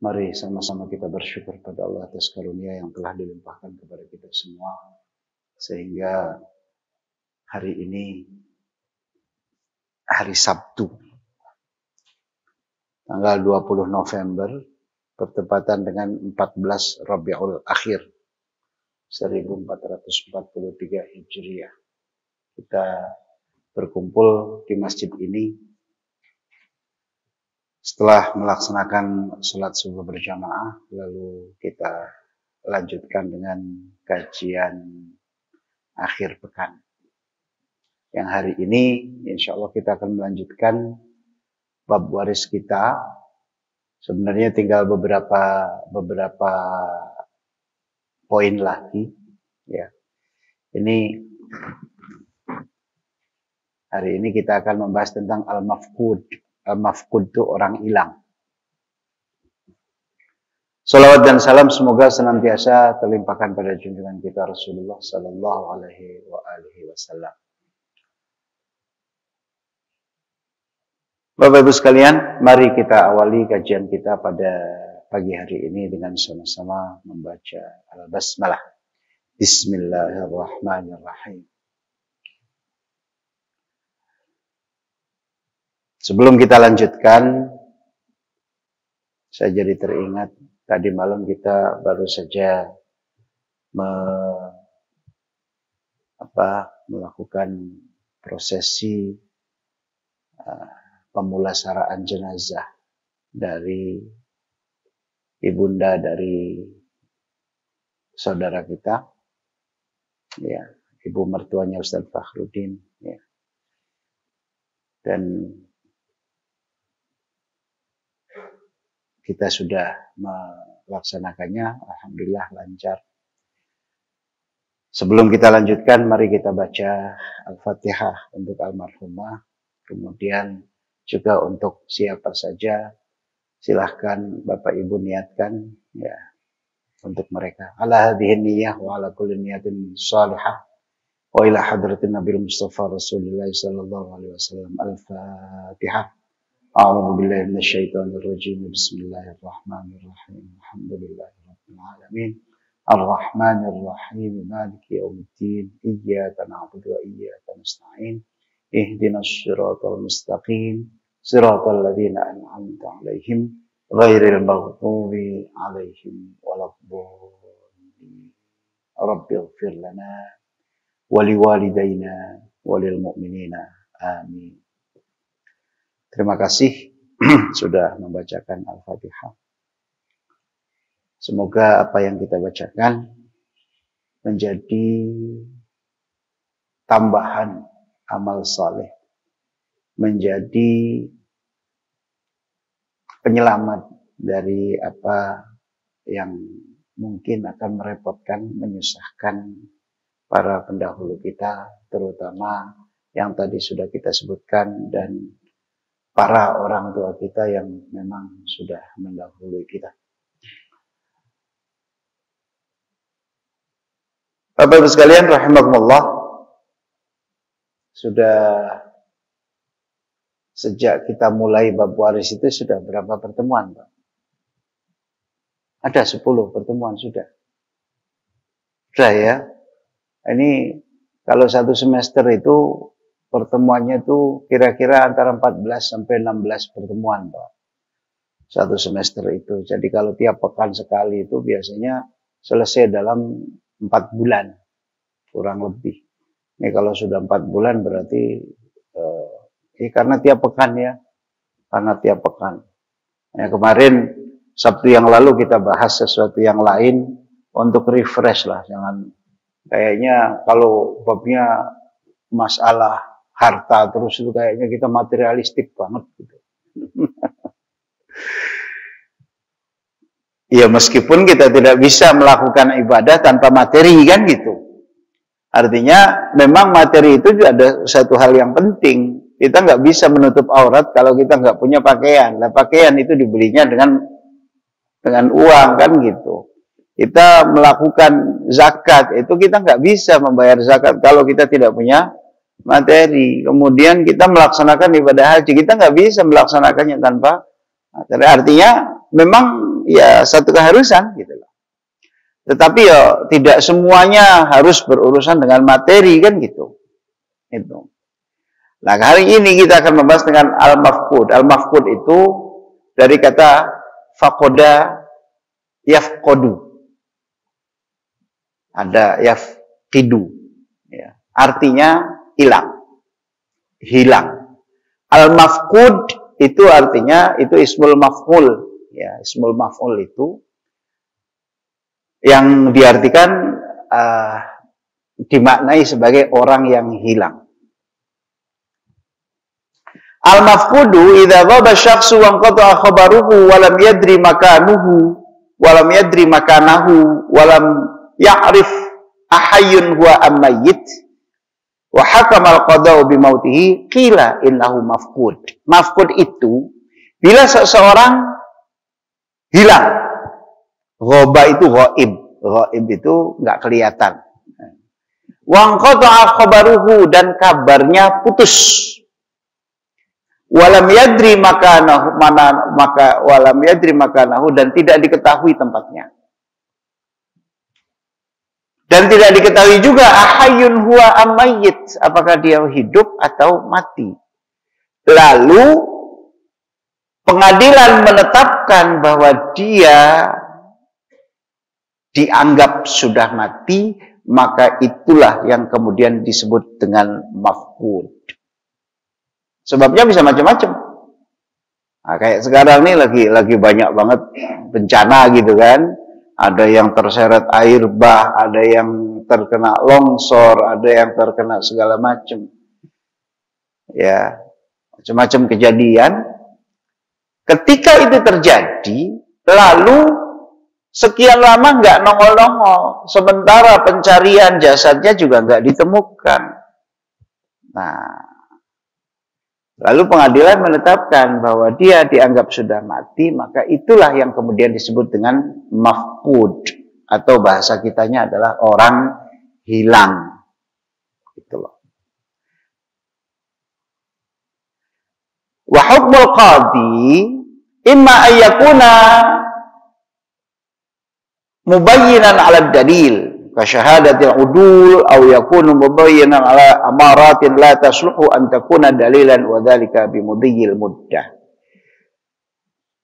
Mari sama-sama kita bersyukur pada Allah atas karunia yang telah dilimpahkan kepada kita semua. Sehingga hari ini, hari Sabtu, tanggal 20 November, bertepatan dengan 14 Rabiul Akhir, 1443 Hijriah. Kita berkumpul di masjid ini setelah melaksanakan sholat subuh berjamaah, lalu kita lanjutkan dengan kajian akhir pekan. Yang hari ini, insya Allah kita akan melanjutkan bab waris kita. Sebenarnya tinggal beberapa poin lagi. Ya, ini hari ini kita akan membahas tentang al-mafqud. Al-mafqud itu orang hilang. Salawat dan salam semoga senantiasa terlimpahkan pada junjungan kita Rasulullah sallallahu alaihi wasallam. Bapak Ibu sekalian, mari kita awali kajian kita pada pagi hari ini dengan sama-sama membaca Al-Basmalah. Bismillahirrahmanirrahim. Sebelum kita lanjutkan, saya jadi teringat tadi malam kita baru saja melakukan prosesi pemulasaraan jenazah dari ibunda dari saudara kita, ya, ibu mertuanya Ustaz Fakhruddin, ya. Dan kita sudah melaksanakannya, alhamdulillah lancar. Sebelum kita lanjutkan, mari kita baca Al-Fatihah untuk almarhumah. Kemudian juga untuk siapa saja, silahkan Bapak Ibu niatkan ya untuk mereka. Ala hadhihi niyyah wa ala kulli niyatin salihah wa ila hadratin Nabi Mustafa Rasulullah sallallahu alaihi wasallam. Al-Fatihah. A'udzu billahi minasyaitonir rajim. Bismillahirrahmanirrahim. Alhamdulillahirabbil alamin. Arrahmanir rahim. Maliki yaumiddin. Iyyaka na'budu wa iyyaka nasta'in. Ihdinas siratal mustaqim. Siratal ladzina an'amta 'alaihim ghairil maghdubi 'alaihim waladdallin. Rabbighfir lana wa liwalidayna wa lil mu'minina. Amin. Terima kasih sudah membacakan Al-Fatihah. Semoga apa yang kita bacakan menjadi tambahan amal saleh, menjadi penyelamat dari apa yang mungkin akan merepotkan, menyusahkan para pendahulu kita, terutama yang tadi sudah kita sebutkan, dan para orang tua kita yang memang sudah mendahului kita. Bapak Ibu sekalian rahimakumullah, sudah sejak kita mulai bab waris itu sudah berapa pertemuan, Pak? Ada 10 pertemuan sudah. Sudah ya. Ini kalau satu semester itu pertemuannya itu kira-kira antara 14 sampai 16 pertemuan, Pak. Satu semester itu. Jadi kalau tiap pekan sekali itu biasanya selesai dalam 4 bulan. Kurang lebih. Ini kalau sudah 4 bulan berarti karena tiap pekan ya. Karena tiap pekan. Nah, kemarin Sabtu yang lalu kita bahas sesuatu yang lain untuk refresh lah. Jangan kayaknya kalau babnya masalah harta terus itu kayaknya kita materialistik banget gitu. Ya meskipun kita tidak bisa melakukan ibadah tanpa materi kan gitu. Artinya memang materi itu juga ada satu hal yang penting. Kita nggak bisa menutup aurat kalau kita nggak punya pakaian. Nah pakaian itu dibelinya dengan uang kan gitu. Kita melakukan zakat itu kita nggak bisa membayar zakat kalau kita tidak punya materi. Kemudian kita melaksanakan ibadah haji, kita nggak bisa melaksanakannya tanpa materi. Artinya memang ya satu keharusan gitu loh. Tetapi ya tidak semuanya harus berurusan dengan materi kan gitu. Itu. Nah, hari ini kita akan membahas dengan al-mafqud. Al-mafqud itu dari kata faqada yafqadu. Ada yafqidu. Ya. Artinya hilang. Hilang. Al-mafqud itu artinya itu ismul maf'ul. Ya, ismul maf'ul itu yang diartikan dimaknai sebagai orang yang hilang. Al-mafqudu idza ghaba syakhsu wa qata'a khabaruhu wa lam yadri makanuhu wa lam yadri makanahu wa lam ya'rif ahayyun huwa am mayyit wa hakama al-qada'u bi mautihi qila innahu mafqud. Mafqud itu bila seseorang hilang. Ghaba itu ghaib. Ghaib itu enggak kelihatan. Wa qata'a khabaruhu dan kabarnya putus. Walam yadri makanahu walam yadri makanahu dan tidak diketahui tempatnya. Dan tidak diketahui juga ahayyun huwa am mayyit, apakah dia hidup atau mati. Lalu pengadilan menetapkan bahwa dia dianggap sudah mati, maka itulah yang kemudian disebut dengan mafqud. Sebabnya bisa macam-macam. Nah, kayak sekarang nih lagi banyak banget bencana gitu kan. Ada yang terseret air bah, ada yang terkena longsor, ada yang terkena segala macam. Ya, macam-macam kejadian. Ketika itu terjadi, lalu sekian lama nggak nongol-nongol. Sementara pencarian jasadnya juga nggak ditemukan. Nah, lalu pengadilan menetapkan bahwa dia dianggap sudah mati, maka itulah yang kemudian disebut dengan mafqud, atau bahasa kitanya adalah orang hilang. Gitu loh. Wa hukmul qadhi imma ayyakuna mubayyinan 'ala dalil kasyahadatil udul aw yakunu mubayyinan ala amaratin la tasluhu an takuna dalilan wa dzalika bimudhiyil muddah.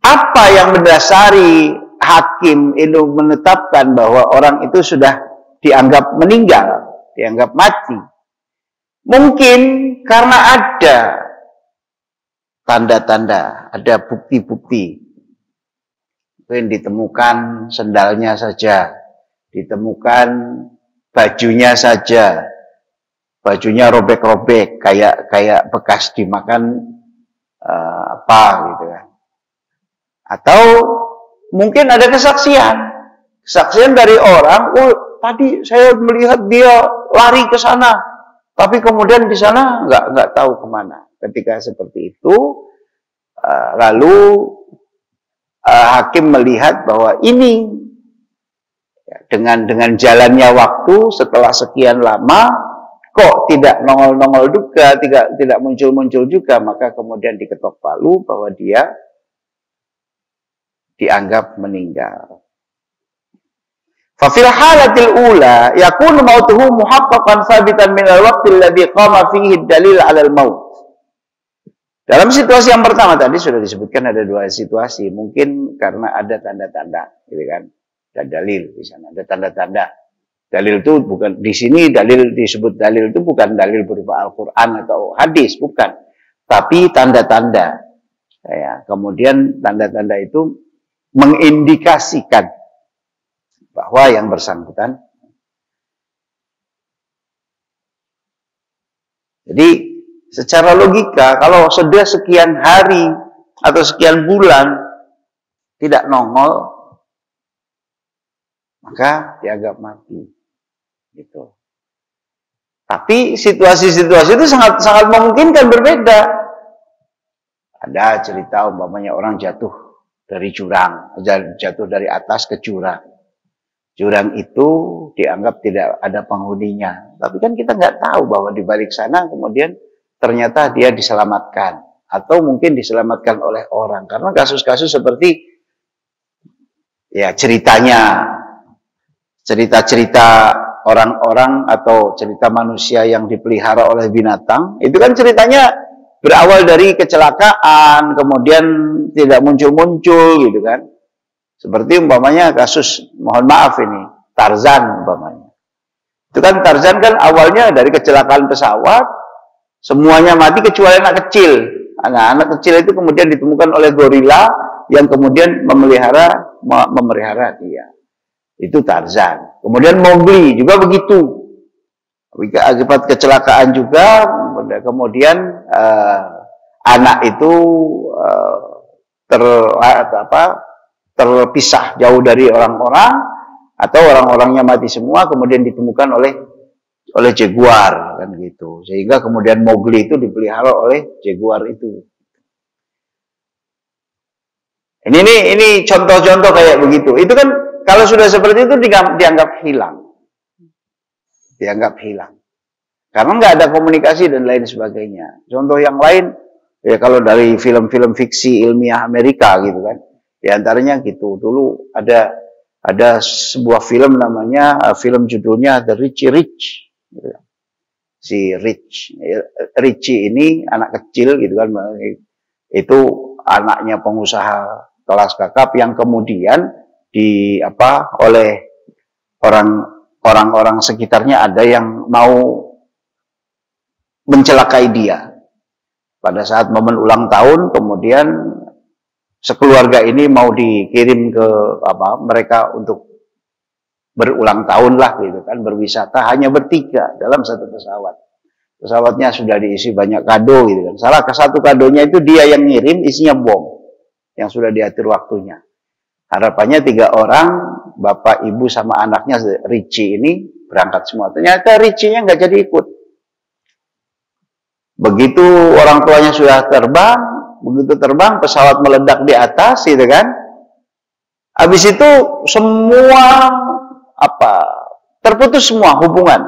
Apa yang mendasari hakim itu menetapkan bahwa orang itu sudah dianggap meninggal, dianggap mati? Mungkin karena ada tanda-tanda, ada bukti-bukti. Mungkin ditemukan sendalnya saja, ditemukan bajunya saja, bajunya robek-robek kayak bekas dimakan apa gitu kan. Atau mungkin ada kesaksian dari orang, oh tadi saya melihat dia lari ke sana, tapi kemudian di sana nggak tahu kemana. Ketika seperti itu, lalu hakim melihat bahwa ini dengan jalannya waktu setelah sekian lama kok tidak nongol-nongol juga, tidak muncul-muncul juga, maka kemudian diketok palu bahwa dia dianggap meninggal. Fa fil halatil ula yakunu mautuhu muhaqqaqan sabitan min al-waqti alladhi qama fihi ad-dalil 'ala al-maut. Dalam situasi yang pertama tadi sudah disebutkan ada dua situasi, mungkin karena ada tanda-tanda, gitu kan? Ada dalil di sana, ada tanda-tanda. Dalil itu bukan di sini disebut dalil itu bukan dalil berupa Al-Qur'an atau hadis, bukan. Tapi tanda-tanda. Ya, kemudian tanda-tanda itu mengindikasikan bahwa yang bersangkutan. Jadi secara logika kalau sudah sekian hari atau sekian bulan tidak nongol, maka dianggap mati. Gitu. Tapi situasi-situasi itu sangat memungkinkan berbeda. Ada cerita umpamanya orang jatuh dari jurang, jatuh dari atas ke jurang. Jurang itu dianggap tidak ada penghuninya. Tapi kan kita nggak tahu bahwa di balik sana kemudian ternyata dia diselamatkan. Atau mungkin diselamatkan oleh orang. Karena kasus-kasus seperti ya ceritanya, cerita-cerita orang-orang atau cerita manusia yang dipelihara oleh binatang, itu kan ceritanya berawal dari kecelakaan, kemudian tidak muncul-muncul gitu kan. Seperti umpamanya kasus, mohon maaf ini, Tarzan umpamanya. Itu kan Tarzan kan awalnya dari kecelakaan pesawat, semuanya mati kecuali anak kecil. Anak kecil itu kemudian ditemukan oleh gorila yang kemudian memelihara dia. Itu Tarzan. Kemudian Mowgli juga begitu. Akibat kecelakaan juga, kemudian anak itu terpisah jauh dari orang-orang, atau orang-orangnya mati semua, kemudian ditemukan oleh jaguar kan gitu. Sehingga kemudian Mowgli itu dipelihara oleh jaguar itu. Ini contoh-contoh kayak begitu. Itu kan kalau sudah seperti itu dianggap hilang. Dianggap hilang. Karena nggak ada komunikasi dan lain sebagainya. Contoh yang lain, ya kalau dari film-film fiksi ilmiah Amerika gitu kan. Di antaranya gitu. Dulu ada sebuah film namanya, film judulnya The Richie Rich. Si Richie ini anak kecil gitu kan. Itu anaknya pengusaha kelas kakap yang kemudian oleh orang-orang sekitarnya ada yang mau mencelakai dia. Pada saat momen ulang tahun, kemudian sekeluarga ini mau dikirim ke mereka untuk berulang tahun lah gitu kan, berwisata hanya bertiga dalam satu pesawat. Pesawatnya sudah diisi banyak kado gitu kan. Salah satu kadonya itu dia yang ngirim, isinya bom yang sudah diatur waktunya. Harapannya 3 orang, bapak, ibu, sama anaknya Richie ini berangkat semua. Ternyata Richie-nya nggak jadi ikut. Begitu orang tuanya sudah terbang, pesawat meledak di atas, gitu kan. Habis itu semua terputus semua hubungan.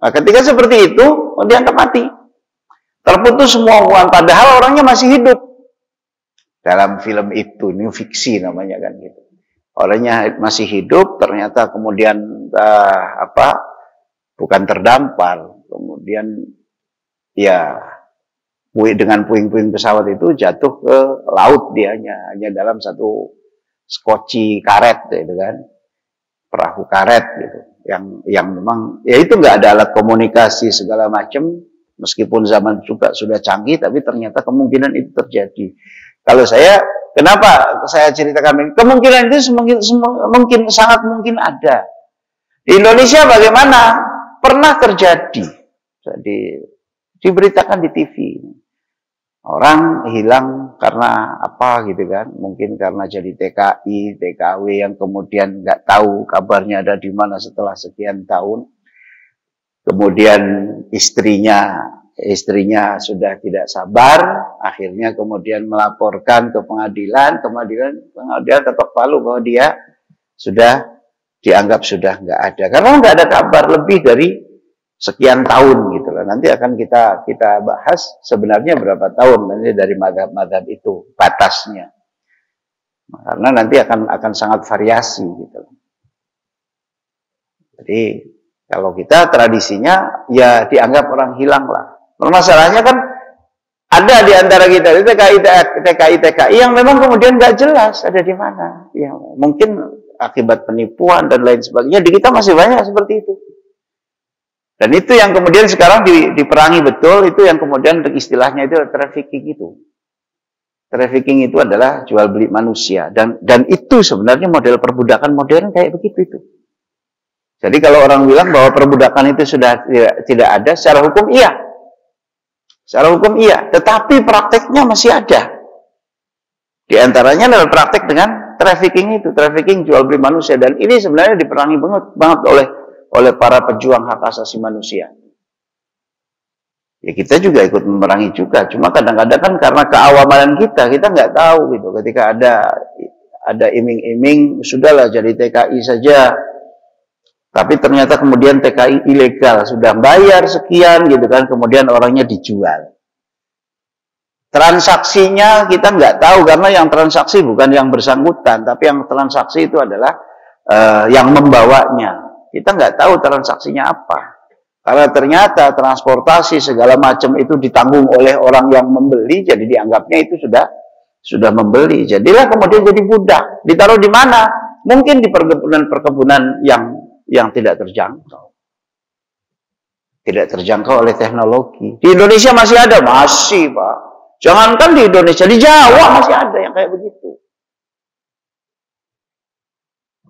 Nah, ketika seperti itu, dianggap mati. Terputus semua hubungan, padahal orangnya masih hidup. Dalam film itu, ini fiksi namanya kan gitu. Orangnya masih hidup, ternyata kemudian bukan terdampar, kemudian ya dengan puing-puing pesawat itu jatuh ke laut dia hanya dalam satu skoci karet gitu kan, perahu karet gitu, yang memang ya itu nggak ada alat komunikasi segala macam, meskipun zaman juga sudah canggih, tapi ternyata kemungkinan itu terjadi. Kalau kenapa saya ceritakan kemungkinan itu sangat mungkin ada. Di Indonesia bagaimana? Pernah terjadi. Jadi diberitakan di TV. Orang hilang karena apa gitu kan? Mungkin karena jadi TKI, TKW yang kemudian nggak tahu kabarnya ada di mana setelah sekian tahun. Kemudian istrinya sudah tidak sabar, akhirnya kemudian melaporkan ke pengadilan ketok palu bahwa dia sudah dianggap sudah nggak ada. Karena nggak ada kabar lebih dari sekian tahun gitu loh. Nanti akan kita bahas sebenarnya berapa tahun nanti dari mazhab itu batasnya. Karena nanti akan sangat variasi gitu loh. Jadi kalau kita tradisinya ya dianggap orang hilang lah. Masalahnya kan ada di antara kita TKI yang memang kemudian nggak jelas ada di mana. Ya mungkin akibat penipuan dan lain sebagainya. Di kita masih banyak seperti itu. Dan itu yang kemudian sekarang diperangi betul, itu yang kemudian istilahnya itu trafficking itu. Trafficking itu adalah jual beli manusia. Dan itu sebenarnya model perbudakan modern kayak begitu itu. Jadi kalau orang bilang bahwa perbudakan itu sudah tidak ada, secara hukum iya. Secara hukum iya, tetapi prakteknya masih ada. Di antaranya adalah praktek dengan trafficking itu, trafficking jual beli manusia. Dan ini sebenarnya diperangi banget oleh para pejuang hak asasi manusia. Ya kita juga ikut memerangi juga, cuma kadang-kadang kan karena keawaman kita nggak tahu gitu. Ketika ada iming-iming, sudahlah jadi TKI saja. Tapi ternyata kemudian TKI ilegal, sudah bayar sekian gitu kan, kemudian orangnya dijual. Transaksinya kita nggak tahu karena yang transaksi bukan yang bersangkutan, tapi yang transaksi itu adalah yang membawanya. Kita nggak tahu transaksinya apa. Karena ternyata transportasi segala macam itu ditanggung oleh orang yang membeli, jadi dianggapnya itu sudah membeli. Jadilah kemudian jadi budak. Ditaruh di mana? Mungkin di perkebunan-perkebunan yang tidak terjangkau. Tidak terjangkau oleh teknologi. Di Indonesia masih ada? Masih, Pak. Jangankan di Indonesia, di Jawa masih ada yang kayak begitu.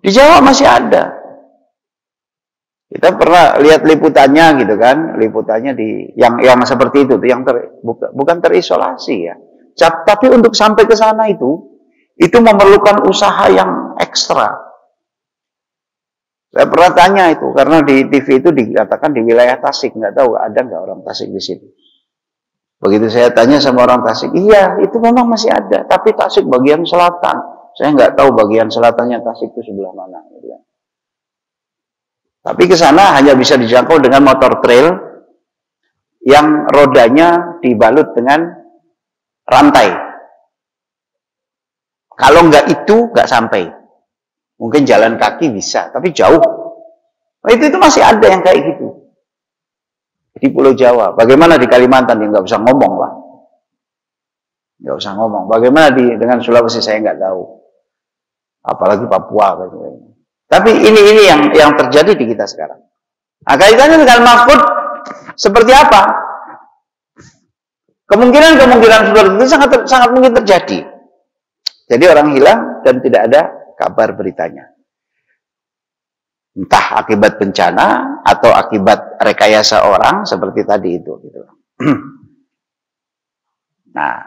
Di Jawa masih ada. Kita pernah lihat liputannya gitu kan, liputannya di yang seperti itu, yang bukan terisolasi ya. Tapi untuk sampai ke sana itu memerlukan usaha yang ekstra. Saya pernah tanya itu karena di TV itu dikatakan di wilayah Tasik, nggak tahu ada nggak orang Tasik di sini. Begitu saya tanya sama orang Tasik, iya itu memang masih ada, tapi Tasik bagian selatan. Saya nggak tahu bagian selatannya Tasik itu sebelah mana. Gitu kan. Tapi ke sana hanya bisa dijangkau dengan motor trail yang rodanya dibalut dengan rantai. Kalau nggak itu nggak sampai. Mungkin jalan kaki bisa, tapi jauh. Nah, itu masih ada yang kayak gitu. Di Pulau Jawa, bagaimana di Kalimantan yang nggak usah ngomong lah, nggak usah ngomong. Bagaimana dengan Sulawesi saya nggak tahu, apalagi Papua. Tapi ini yang terjadi di kita sekarang. Nah, kaitannya dengan Mahfud seperti apa? Kemungkinan seperti itu sangat mungkin terjadi. Jadi orang hilang dan tidak ada kabar beritanya. Entah akibat bencana atau akibat rekayasa orang seperti tadi itu. Gitu. Nah,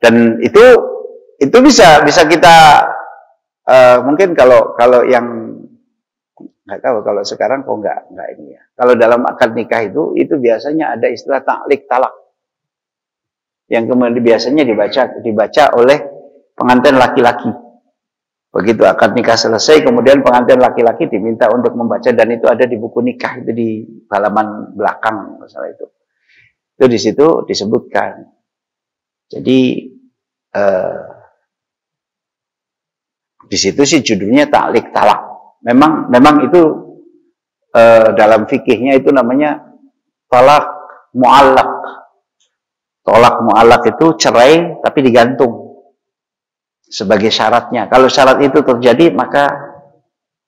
dan itu bisa kita mungkin kalau yang nggak tahu kalau sekarang kok nggak ini ya. Kalau dalam akad nikah itu biasanya ada istilah taklik talak yang kemudian biasanya dibaca oleh pengantin laki-laki. Begitu akad nikah selesai, kemudian pengantin laki-laki diminta untuk membaca, dan itu ada di buku nikah, itu di halaman belakang masalah itu. Itu di situ disebutkan. Jadi di situ sih judulnya taklik talak. Memang itu dalam fikihnya itu namanya talak mu'allaq. Tolak mu'allaq itu cerai tapi digantung. Sebagai syaratnya. Kalau syarat itu terjadi, maka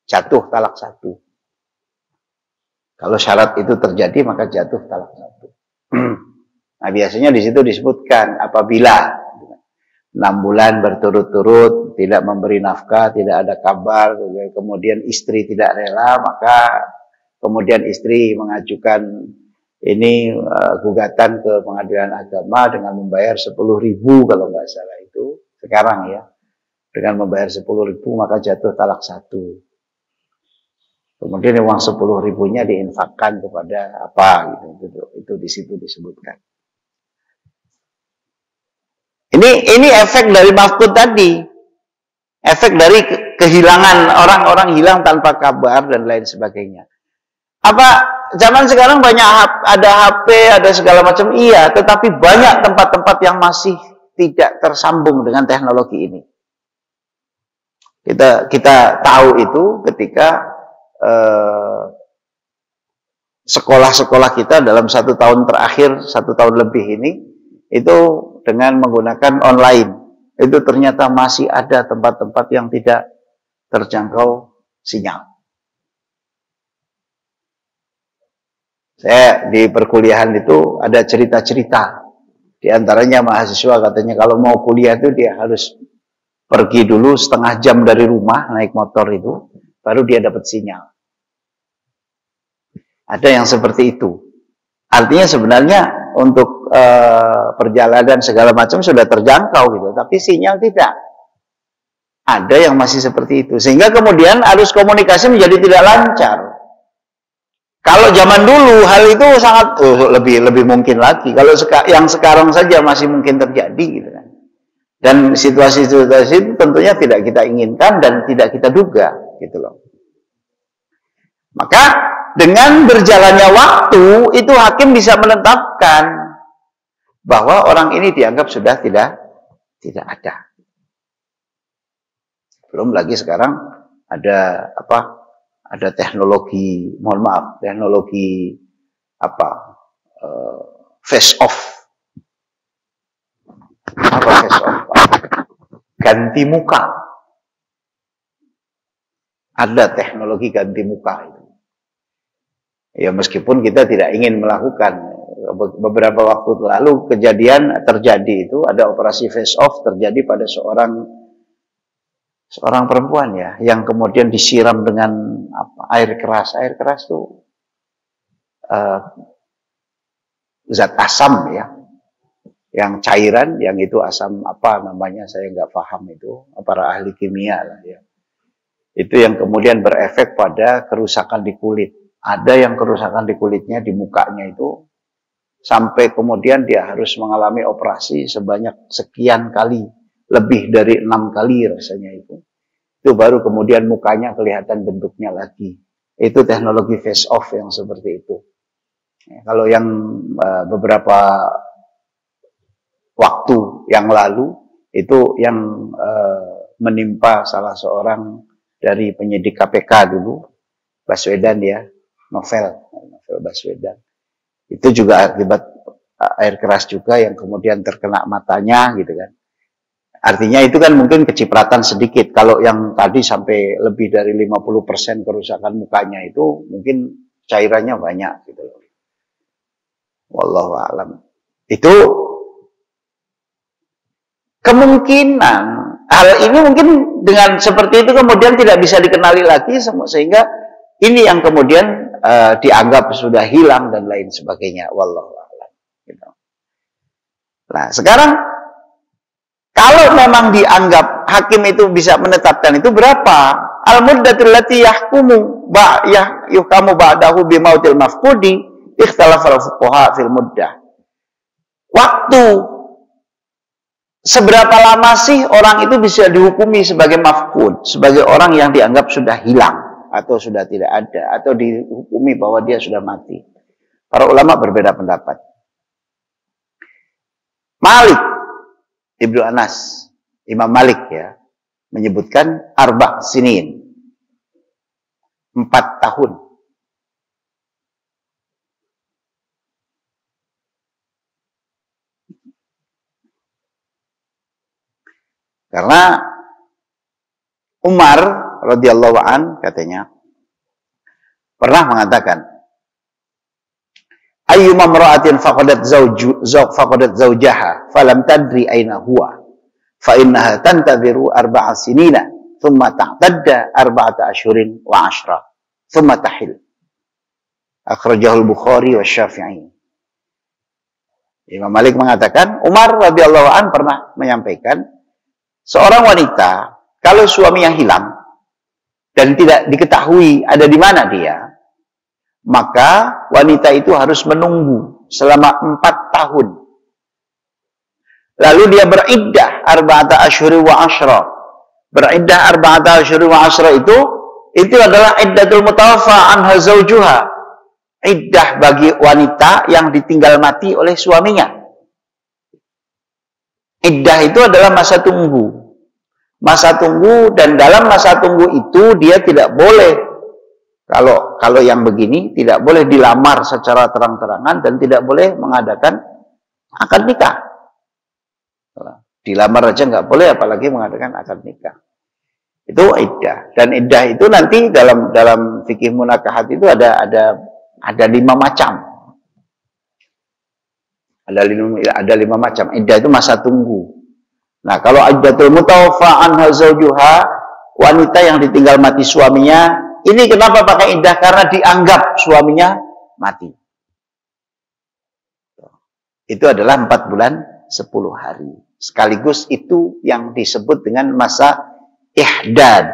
jatuh talak satu. Kalau syarat itu terjadi, maka jatuh talak satu. Nah, biasanya di situ disebutkan apabila 6 bulan berturut-turut tidak memberi nafkah, tidak ada kabar, kemudian istri tidak rela, maka kemudian istri mengajukan ini gugatan ke pengadilan agama dengan membayar 10.000 kalau nggak salah itu. Sekarang ya, dengan membayar 10.000 maka jatuh talak satu. Kemudian uang 10.000-nya diinfakkan kepada apa gitu. Itu di situ disebutkan. Ini efek dari mafkud tadi. Efek dari kehilangan, orang-orang hilang tanpa kabar dan lain sebagainya. Apa zaman sekarang banyak ada HP, ada segala macam, iya, tetapi banyak tempat-tempat yang masih tidak tersambung dengan teknologi ini. Kita tahu itu ketika sekolah-sekolah kita dalam 1 tahun terakhir, 1 tahun lebih ini, itu dengan menggunakan online. Itu ternyata masih ada tempat-tempat yang tidak terjangkau sinyal. Saya di perkuliahan itu ada cerita-cerita. Di antaranya mahasiswa katanya kalau mau kuliah itu dia harus pergi dulu setengah jam dari rumah naik motor itu, baru dia dapat sinyal. Ada yang seperti itu. Artinya sebenarnya untuk perjalanan segala macam sudah terjangkau gitu, tapi sinyal tidak. Ada yang masih seperti itu, sehingga kemudian arus komunikasi menjadi tidak lancar. Kalau zaman dulu hal itu sangat lebih mungkin lagi. Kalau yang sekarang saja masih mungkin terjadi gitu kan. Dan situasi-situasi itu tentunya tidak kita inginkan dan tidak kita duga gitu loh. Maka dengan berjalannya waktu itu hakim bisa menetapkan bahwa orang ini dianggap sudah tidak ada. Belum lagi sekarang ada apa? Ada teknologi, mohon maaf, teknologi apa? Face off. Apa face off? Ganti muka. Ada teknologi ganti muka itu. Ya meskipun kita tidak ingin melakukan, beberapa waktu lalu kejadian terjadi itu, ada operasi face off terjadi pada seorang perempuan ya, yang kemudian disiram dengan air keras. Air keras itu zat asam ya, yang cairan, yang itu asam apa namanya saya nggak paham, itu para ahli kimia lah ya. Itu yang kemudian berefek pada kerusakan di kulit. Ada yang kerusakan di kulitnya, di mukanya itu, sampai kemudian dia harus mengalami operasi sebanyak sekian kali, lebih dari 6 kali rasanya itu. Itu baru kemudian mukanya kelihatan bentuknya lagi. Itu teknologi face off yang seperti itu. Kalau yang beberapa waktu yang lalu, itu yang menimpa salah seorang dari penyidik KPK dulu, Baswedan ya, novel Baswedan. Itu juga akibat air keras juga, yang kemudian terkena matanya gitu kan. Artinya itu kan mungkin kecipratan sedikit. Kalau yang tadi sampai lebih dari 50% kerusakan mukanya itu mungkin cairannya banyak gitu loh. Wallahu a'lam. Itu kemungkinan hal ini mungkin dengan seperti itu kemudian tidak bisa dikenali lagi, sehingga ini yang kemudian dianggap sudah hilang dan lain sebagainya. Wallahu a'lam. Gitu. Nah sekarang kalau memang dianggap hakim itu bisa menetapkan itu berapa? Al-muddatul lati yahkumu yuhkamu ba'dahu bimautil mafqudi ikhtalafa al-fuqaha fil muddah. Waktu seberapa lama sih orang itu bisa dihukumi sebagai mafqud, sebagai orang yang dianggap sudah hilang atau sudah tidak ada, atau dihukumi bahwa dia sudah mati? Para ulama berbeda pendapat. Malik Ibnu Anas, Imam Malik ya, menyebutkan 4 sinin, 4 tahun. Karena Umar radhiyallahu an katanya pernah mengatakan, ayyuma imra'atin faqadat zawjaha falam tadri aina huwa fa innaha tantadhiru 4 sinina thumma ta'tadda 4 ashhurin wa 10 thumma tahil. Akhrajahu al-Bukhari wa Syafi'i. Imam Malik mengatakan, Umar radhiyallahu an pernah menyampaikan, seorang wanita kalau suaminya hilang dan tidak diketahui ada di mana dia, maka wanita itu harus menunggu selama 4 tahun. Lalu dia beriddah 4 ashhur wa 10. Beriddah 4 ashhur wa 10 itu adalah iddatul mutawaffa anha zawjuha. Iddah bagi wanita yang ditinggal mati oleh suaminya. Iddah itu adalah masa tunggu. Masa tunggu, dan dalam masa tunggu itu dia tidak boleh, kalau yang begini tidak boleh dilamar secara terang-terangan dan tidak boleh mengadakan akad nikah. Dilamar aja nggak boleh, apalagi mengadakan akad nikah. Itu iddah. Dan iddah itu nanti dalam fikih munakahat itu ada 5 macam. Ada 5 macam. Iddah itu masa tunggu. Nah, kalau iddatul mutawaffa anha zawjuha, wanita yang ditinggal mati suaminya, ini kenapa pakai iddah? Karena dianggap suaminya mati. Itu adalah 4 bulan 10 hari. Sekaligus itu yang disebut dengan masa ihdad.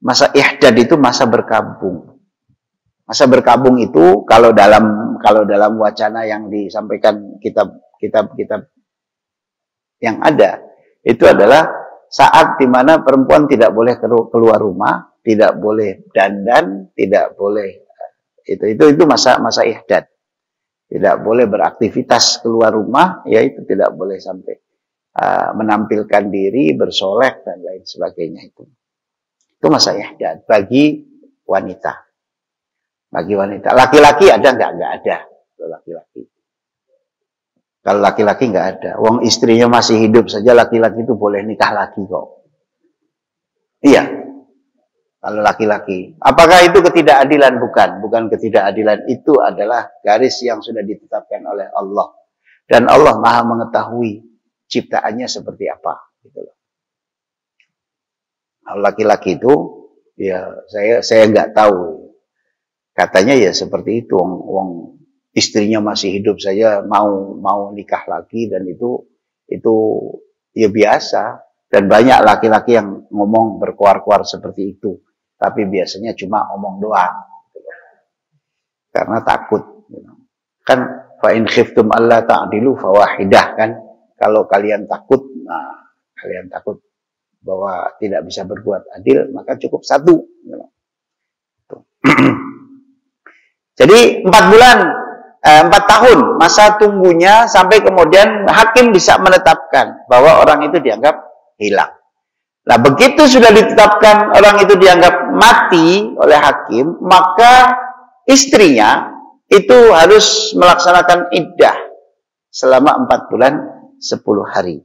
Masa ihdad itu masa berkabung. Masa berkabung itu kalau dalam wacana yang disampaikan kitab yang ada, itu adalah saat dimana perempuan tidak boleh keluar rumah, tidak boleh dandan, tidak boleh itu masa ihdad. tidak boleh beraktivitas keluar rumah, ya itu tidak boleh sampai menampilkan diri, bersolek dan lain sebagainya itu. Itu masa ihdad bagi wanita. Bagi wanita. Laki-laki ada nggak? Nggak ada. Laki-laki. Kalau laki-laki nggak ada. Wong istrinya masih hidup saja, laki-laki itu boleh nikah lagi kok. Iya. Kalau laki-laki. Apakah itu ketidakadilan? Bukan. Bukan ketidakadilan. Itu adalah garis yang sudah ditetapkan oleh Allah. Dan Allah Maha mengetahui ciptaannya seperti apa. Gitu loh. Kalau laki-laki itu, ya saya nggak tahu. Katanya ya seperti itu. Wong istrinya masih hidup saja mau nikah lagi, dan itu ya biasa. Dan banyak laki-laki yang ngomong berkuar-kuar seperti itu. Tapi biasanya cuma ngomong doang. Karena takut. Kan fa in khiftum alla ta'dilu fawahidah kan. Kalau kalian takut, kalian takut bahwa tidak bisa berbuat adil, maka cukup satu. Jadi 4 bulan, 4 tahun masa tunggunya sampai kemudian hakim bisa menetapkan bahwa orang itu dianggap hilang. Nah, begitu sudah ditetapkan orang itu dianggap mati oleh hakim, maka istrinya itu harus melaksanakan iddah selama 4 bulan 10 hari.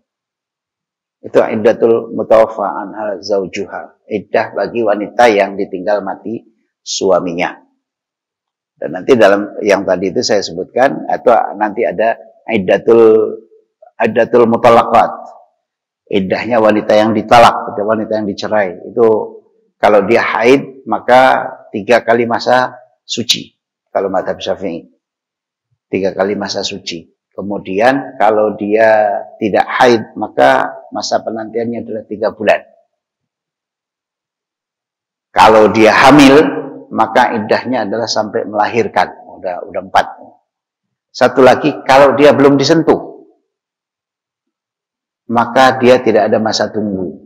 Itu iddatul mutawaffa anha zaujuha. Iddah bagi wanita yang ditinggal mati suaminya. Dan nanti dalam yang tadi itu saya sebutkan, atau nanti ada iddatul mutallaqat. Iddahnya wanita yang ditalak, wanita yang dicerai. Itu kalau dia haid, maka 3 kali masa suci. Kalau mazhab Syafi'i. 3 kali masa suci. Kemudian kalau dia tidak haid, maka masa penantiannya adalah 3 bulan. Kalau dia hamil, maka iddahnya adalah sampai melahirkan. Udah 4. Satu lagi, kalau dia belum disentuh, maka dia tidak ada masa tunggu.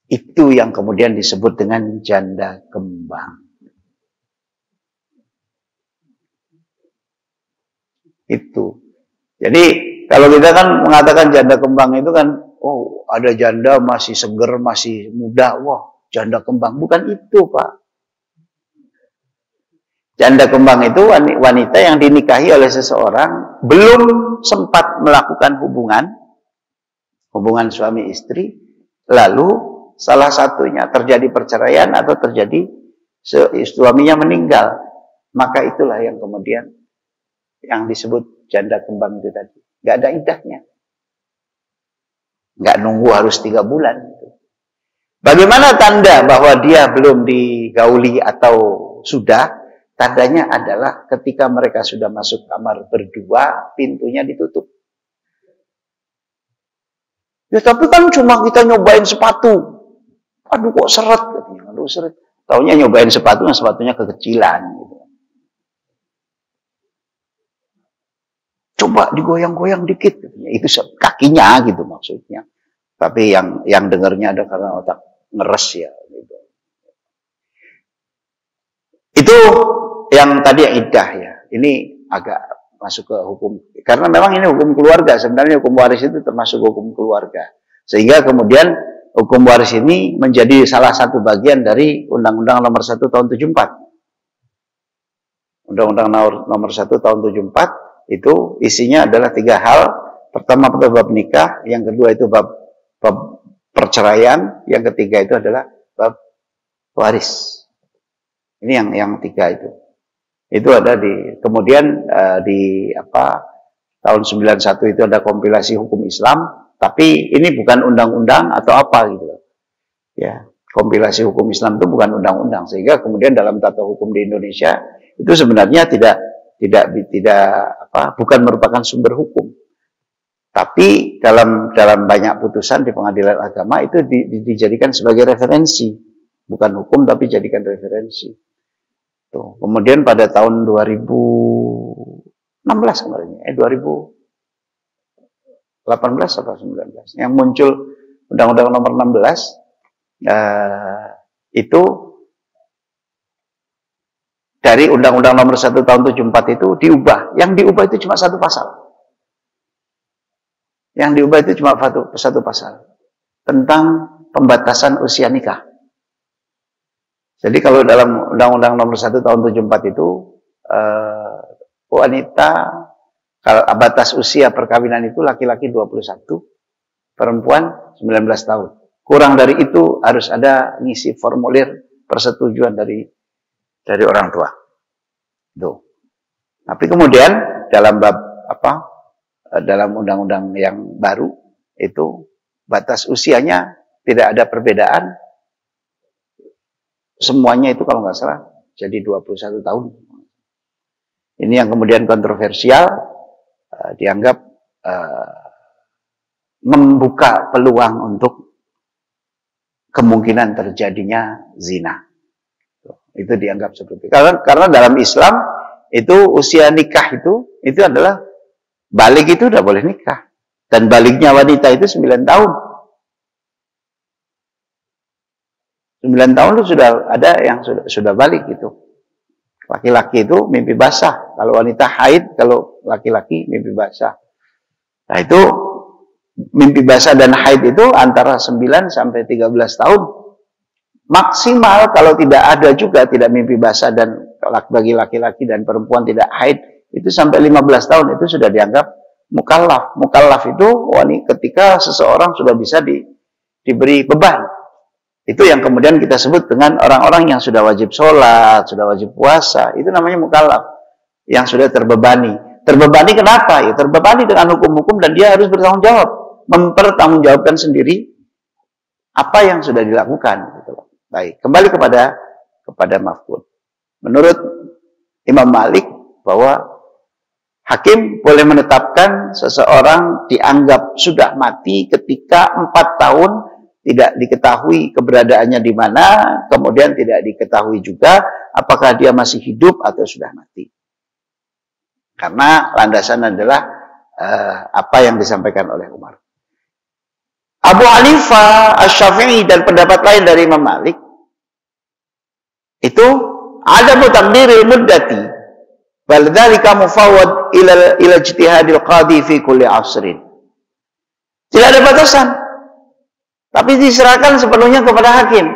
Itu yang kemudian disebut dengan janda kembang. Itu. Jadi kalau kita kan mengatakan janda kembang itu kan, oh ada janda masih seger, masih muda, wah janda kembang. Bukan itu, Pak. Janda kembang itu wanita yang dinikahi oleh seseorang, belum sempat melakukan hubungan suami istri, lalu salah satunya terjadi perceraian atau terjadi suaminya meninggal. Maka itulah yang kemudian yang disebut janda kembang itu tadi. Nggak ada iddahnya. Nggak nunggu harus 3 bulan. Bagaimana tanda bahwa dia belum digauli atau sudah? Tandanya adalah ketika mereka sudah masuk kamar berdua, pintunya ditutup. Ya tapi kan cuma kita nyobain sepatu. Aduh kok seret. Aduh seret. Taunya nyobain sepatunya kekecilan. Gitu. Coba digoyang-goyang dikit. Itu kakinya gitu maksudnya. Tapi yang dengarnya ada karena otak ngeres ya. Gitu. Itu yang tadi iddah ya. Ini agak masuk ke hukum. Karena memang ini hukum keluarga. Sebenarnya hukum waris itu termasuk hukum keluarga. Sehingga kemudian hukum waris ini menjadi salah satu bagian dari Undang-Undang Nomor 1 Tahun 74. Undang-Undang Nomor 1 Tahun 74 itu isinya adalah 3 hal. Pertama bab nikah, yang kedua itu bab perceraian, yang ketiga itu adalah bab waris. Ini yang 3 itu. Itu ada kemudian di tahun 91 itu ada kompilasi hukum Islam, tapi ini bukan undang-undang atau apa gitu. Ya, kompilasi hukum Islam itu bukan undang-undang, sehingga kemudian dalam tata hukum di Indonesia itu sebenarnya bukan merupakan sumber hukum. Tapi dalam banyak putusan di pengadilan agama itu dijadikan sebagai referensi, bukan hukum tapi jadikan referensi. Tuh. Kemudian pada tahun 2016 kemarin, 2018 atau 19 yang muncul Undang-Undang Nomor 16 itu dari Undang-Undang Nomor 1 Tahun 74 itu diubah. Yang diubah itu cuma satu pasal. Yang diubah itu cuma satu pasal. Tentang pembatasan usia nikah. Jadi kalau dalam Undang-Undang Nomor 1 Tahun 74 itu wanita, kalau batas usia perkawinan itu laki-laki 21, perempuan 19 tahun. Kurang dari itu harus ada ngisi formulir persetujuan dari orang tua. Tuh. Tapi kemudian dalam dalam undang-undang yang baru itu batas usianya tidak ada perbedaan. Semuanya itu kalau nggak salah jadi 21 tahun. Ini yang kemudian kontroversial, dianggap membuka peluang untuk kemungkinan terjadinya zina. Itu dianggap seperti itu. Karena dalam Islam itu usia nikah itu adalah balik itu udah boleh nikah. Dan baliknya wanita itu 9 tahun. 9 tahun itu sudah ada yang sudah balik gitu. Laki-laki itu mimpi basah. Kalau wanita haid, kalau laki-laki mimpi basah. Nah itu mimpi basah dan haid itu antara 9 sampai 13 tahun. Maksimal kalau tidak ada juga tidak mimpi basah dan bagi laki-laki dan perempuan tidak haid itu sampai 15 tahun itu sudah dianggap mukallaf. Mukallaf itu ketika seseorang sudah bisa diberi beban. Itu yang kemudian kita sebut dengan orang-orang yang sudah wajib sholat, sudah wajib puasa. Itu namanya mukallaf. Yang sudah terbebani. Terbebani kenapa? Ya terbebani dengan hukum-hukum dan dia harus bertanggung jawab. Mempertanggungjawabkan sendiri apa yang sudah dilakukan. Gitu. Baik, kembali kepada mafhum. Menurut Imam Malik bahwa hakim boleh menetapkan seseorang dianggap sudah mati ketika 4 tahun tidak diketahui keberadaannya di mana, kemudian tidak diketahui juga apakah dia masih hidup atau sudah mati. Karena landasan adalah apa yang disampaikan oleh Umar. Abu Hanifah, Asy-Syafi'i dan pendapat lain dari Imam Malik itu ada takdiril muddati bal dzalika mufawwad ila ijtihadil qadi fi kulli asrin. Tidak ada batasan. Tapi diserahkan sepenuhnya kepada hakim.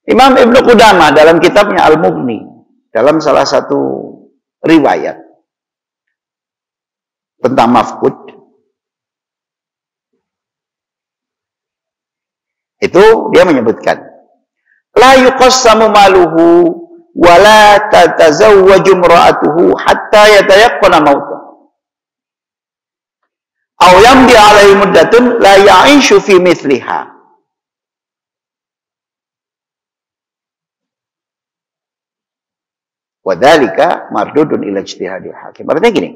Imam Ibnu Qudamah dalam kitabnya Al-Mughni, dalam salah satu riwayat tentang mafqud, itu dia menyebutkan, la yuqassamu maluhu wa la tatazawwaju imra'atuhu hatta yatayaqqana mautah. Aw yamdi alaihi muddatun la ya'ishu fi mithliha. Wa dzalika mardudun ila ijtihadil hakim. Artinya gini.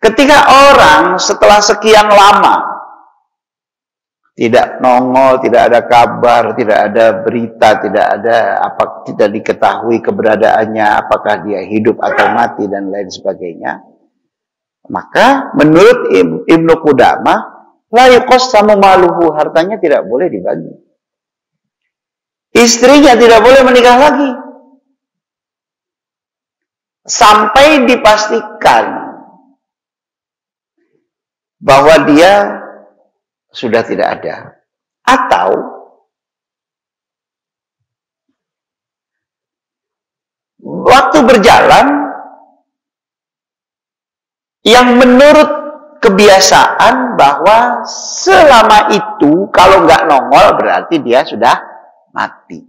Ketika orang setelah sekian lama tidak nongol, tidak ada kabar, tidak ada berita, tidak diketahui keberadaannya, apakah dia hidup atau mati dan lain sebagainya, maka menurut Ibnu Qudamah, la yuqassamu maluhu, hartanya tidak boleh dibagi. Istrinya tidak boleh menikah lagi. Sampai dipastikan bahwa dia sudah tidak ada. Atau waktu berjalan yang menurut kebiasaan bahwa selama itu kalau nggak nongol berarti dia sudah mati.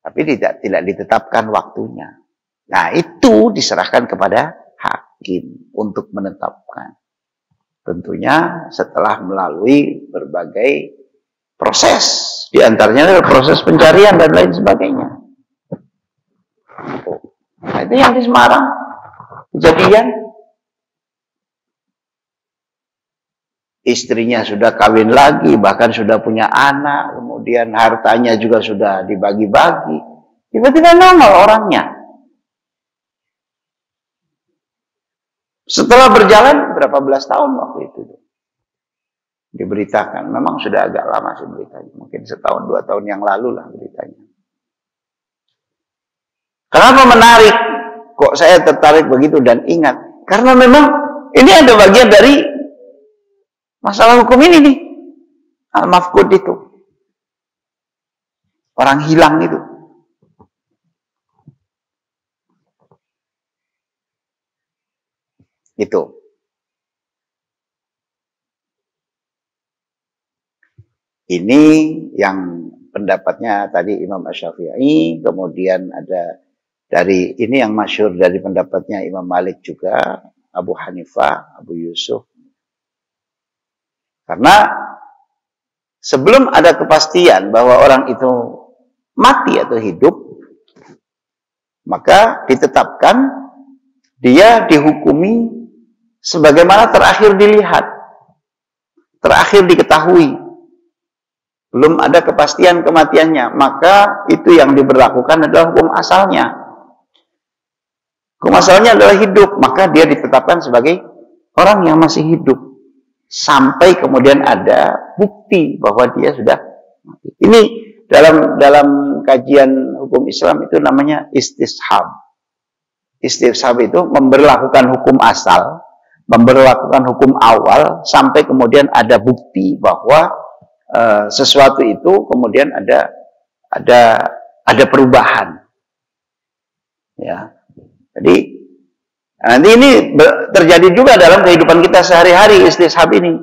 Tapi tidak ditetapkan waktunya. Nah itu diserahkan kepada hakim untuk menetapkan. Tentunya setelah melalui berbagai proses. Di antaranya adalah proses pencarian dan lain sebagainya. Nah itu yang di Semarang. Kejadian istrinya sudah kawin lagi, bahkan sudah punya anak, kemudian hartanya juga sudah dibagi-bagi. Tiba-tiba nongol orangnya. Setelah berjalan berapa belas tahun waktu itu. diberitakan. Memang sudah agak lama sih beritanya. Mungkin setahun 2 tahun yang lalu lah beritanya. Kenapa menarik? Kok saya tertarik begitu dan ingat? Karena memang ini ada bagian dari masalah hukum ini nih. Al-mafqud itu. Orang hilang itu. Itu. Ini yang pendapatnya tadi Imam Asy-Syafi'i, kemudian ada dari ini yang masyhur dari pendapatnya Imam Malik juga, Abu Hanifah, Abu Yusuf. Karena sebelum ada kepastian bahwa orang itu mati atau hidup, maka ditetapkan dia dihukumi sebagaimana terakhir dilihat, terakhir diketahui. Belum ada kepastian kematiannya, maka itu yang diberlakukan adalah hukum asalnya. Hukum asalnya adalah hidup, maka dia ditetapkan sebagai orang yang masih hidup. Sampai kemudian ada bukti bahwa dia sudah mati. Ini dalam kajian hukum Islam itu namanya istishab. Istishab itu memberlakukan hukum asal, memberlakukan hukum awal, sampai kemudian ada bukti bahwa sesuatu itu kemudian ada perubahan, ya. Jadi nanti ini terjadi juga dalam kehidupan kita sehari-hari istishab ini.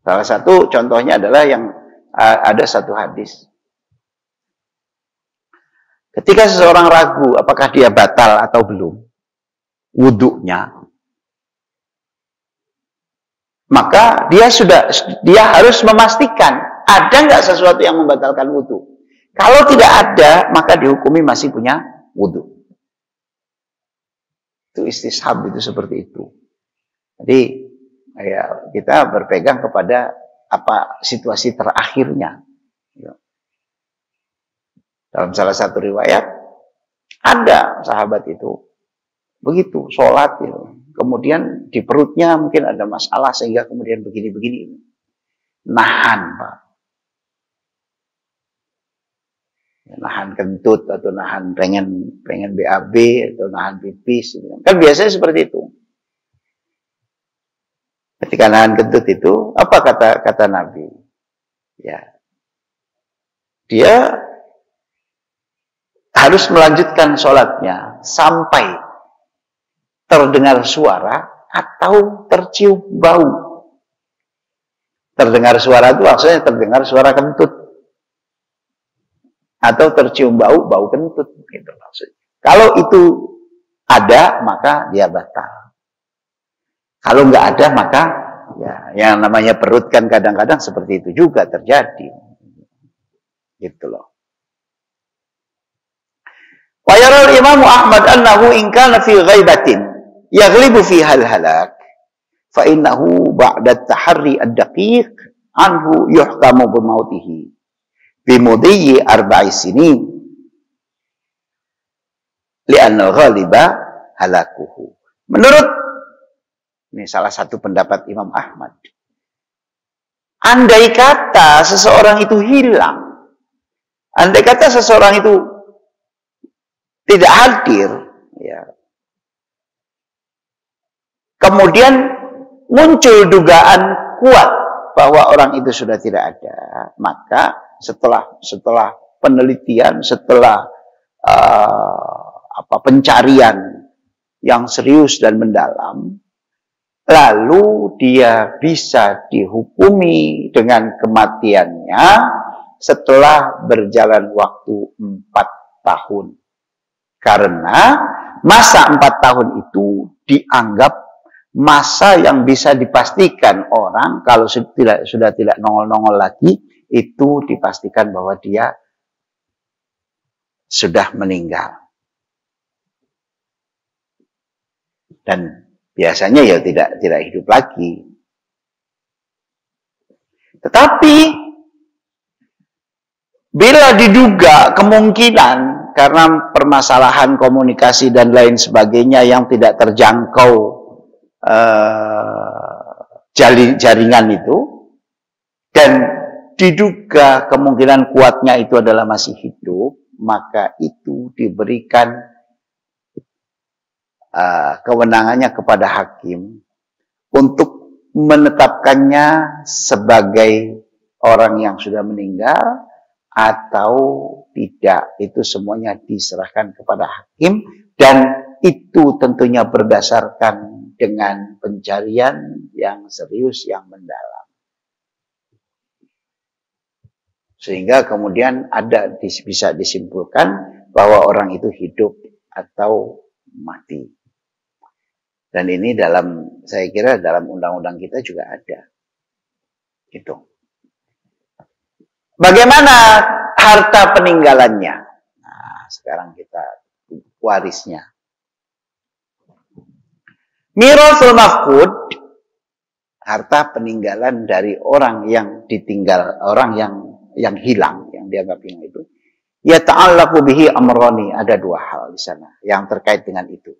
Salah satu contohnya adalah yang ada satu hadis. Ketika seseorang ragu apakah dia batal atau belum wudhunya, maka dia harus memastikan ada nggak sesuatu yang membatalkan wudhu. Kalau tidak ada, maka dihukumi masih punya wudhu. Itu istishab itu seperti itu. Jadi ya, kita berpegang kepada apa situasi terakhirnya. Dalam salah satu riwayat ada sahabat itu begitu sholat gitu. Kemudian di perutnya mungkin ada masalah sehingga kemudian begini-begini. Nahan, Pak. Nahan kentut atau nahan pengen BAB atau nahan pipis. Kan biasanya seperti itu. Ketika nahan kentut itu, apa kata Nabi? Ya. Dia harus melanjutkan sholatnya sampai terdengar suara atau tercium bau. Terdengar suara itu maksudnya terdengar suara kentut. Atau tercium bau kentut. Gitu maksudnya. Kalau itu ada, maka dia batal. Kalau nggak ada, maka ya, yang namanya perut kan kadang-kadang seperti itu juga terjadi. Gitu loh. Wa yara al-Imam Ahmad annahu in kana fi ghaibatin yaghlibu fiha al-halak fa innahu ba'da at-tahri ad-daqiq anhu yuhkamu bimautihi bimudhi 4 sinin li'anna al-ghaliba halakuhu. Menurut ini salah satu pendapat Imam Ahmad, andai kata seseorang itu hilang, andai kata seseorang itu tidak hadir, ya, kemudian muncul dugaan kuat bahwa orang itu sudah tidak ada, maka setelah penelitian, setelah pencarian yang serius dan mendalam, lalu dia bisa dihukumi dengan kematiannya setelah berjalan waktu 4 tahun. Karena masa 4 tahun itu dianggap masa yang bisa dipastikan orang kalau sudah tidak nongol-nongol lagi, itu dipastikan bahwa dia sudah meninggal. Dan biasanya ya tidak hidup lagi. Tetapi bila diduga kemungkinan karena permasalahan komunikasi dan lain sebagainya yang tidak terjangkau jaringan itu, dan diduga kemungkinan kuatnya itu adalah masih hidup, maka itu diberikan kewenangannya kepada hakim untuk menetapkannya sebagai orang yang sudah meninggal atau tidak. Itu semuanya diserahkan kepada hakim, dan itu tentunya berdasarkan dengan pencarian yang serius, yang mendalam. Sehingga kemudian bisa disimpulkan bahwa orang itu hidup atau mati. Dan ini saya kira dalam undang-undang kita juga ada. Gitu. Bagaimana harta peninggalannya? Nah, sekarang kita warisnya. Mirasul mafqud, harta peninggalan dari orang yang ditinggal, orang yang hilang, yang dianggap hilang itu. Ya ta'allaqu bihi amrani, ada dua hal di sana yang terkait dengan itu.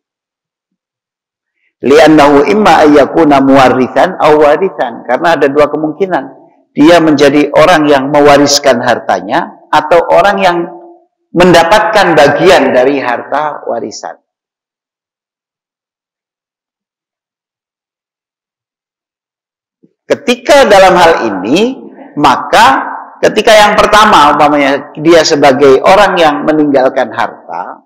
Li'annahu imma ayyakuna muwarrithan aw warithan, karena ada dua kemungkinan. Dia menjadi orang yang mewariskan hartanya atau orang yang mendapatkan bagian dari harta warisan. Ketika dalam hal ini, maka ketika yang pertama, umpamanya dia sebagai orang yang meninggalkan harta,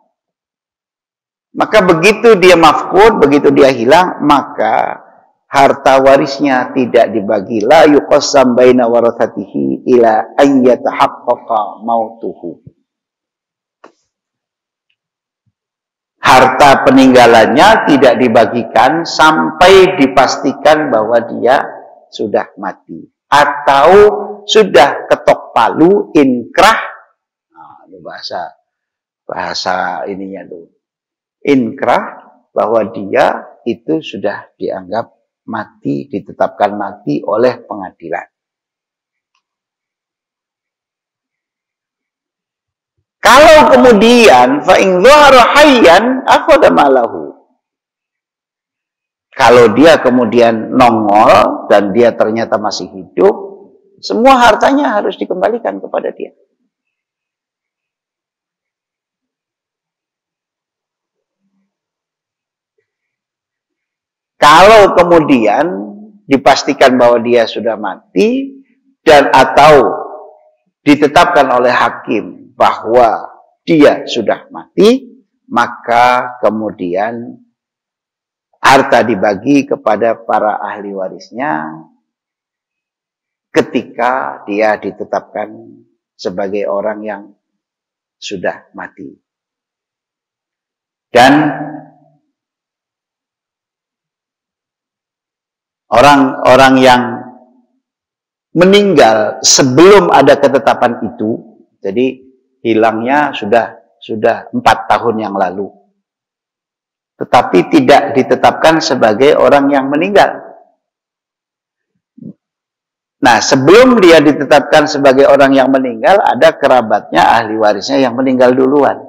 maka begitu dia mafqud, begitu dia hilang, maka harta warisnya tidak dibagi. La yuqassam baina warathatihi ila an yatahaqqaqa mautuhu. Harta peninggalannya tidak dibagikan sampai dipastikan bahwa dia sudah mati atau sudah ketok palu, inkrah. Nah, ini bahasa ininya tuh. Inkrah, bahwa dia itu sudah dianggap mati, ditetapkan mati oleh pengadilan. Kalau kemudian fa in dhahara hayyan akhadha malahu. Kalau dia kemudian nongol dan dia ternyata masih hidup, semua hartanya harus dikembalikan kepada dia. Kalau kemudian dipastikan bahwa dia sudah mati dan atau ditetapkan oleh hakim bahwa dia sudah mati, maka kemudian harta dibagi kepada para ahli warisnya ketika dia ditetapkan sebagai orang yang sudah mati. Dan orang-orang yang meninggal sebelum ada ketetapan itu, jadi hilangnya sudah 4 tahun yang lalu, tetapi tidak ditetapkan sebagai orang yang meninggal. Nah, sebelum dia ditetapkan sebagai orang yang meninggal, ada kerabatnya, ahli warisnya yang meninggal duluan.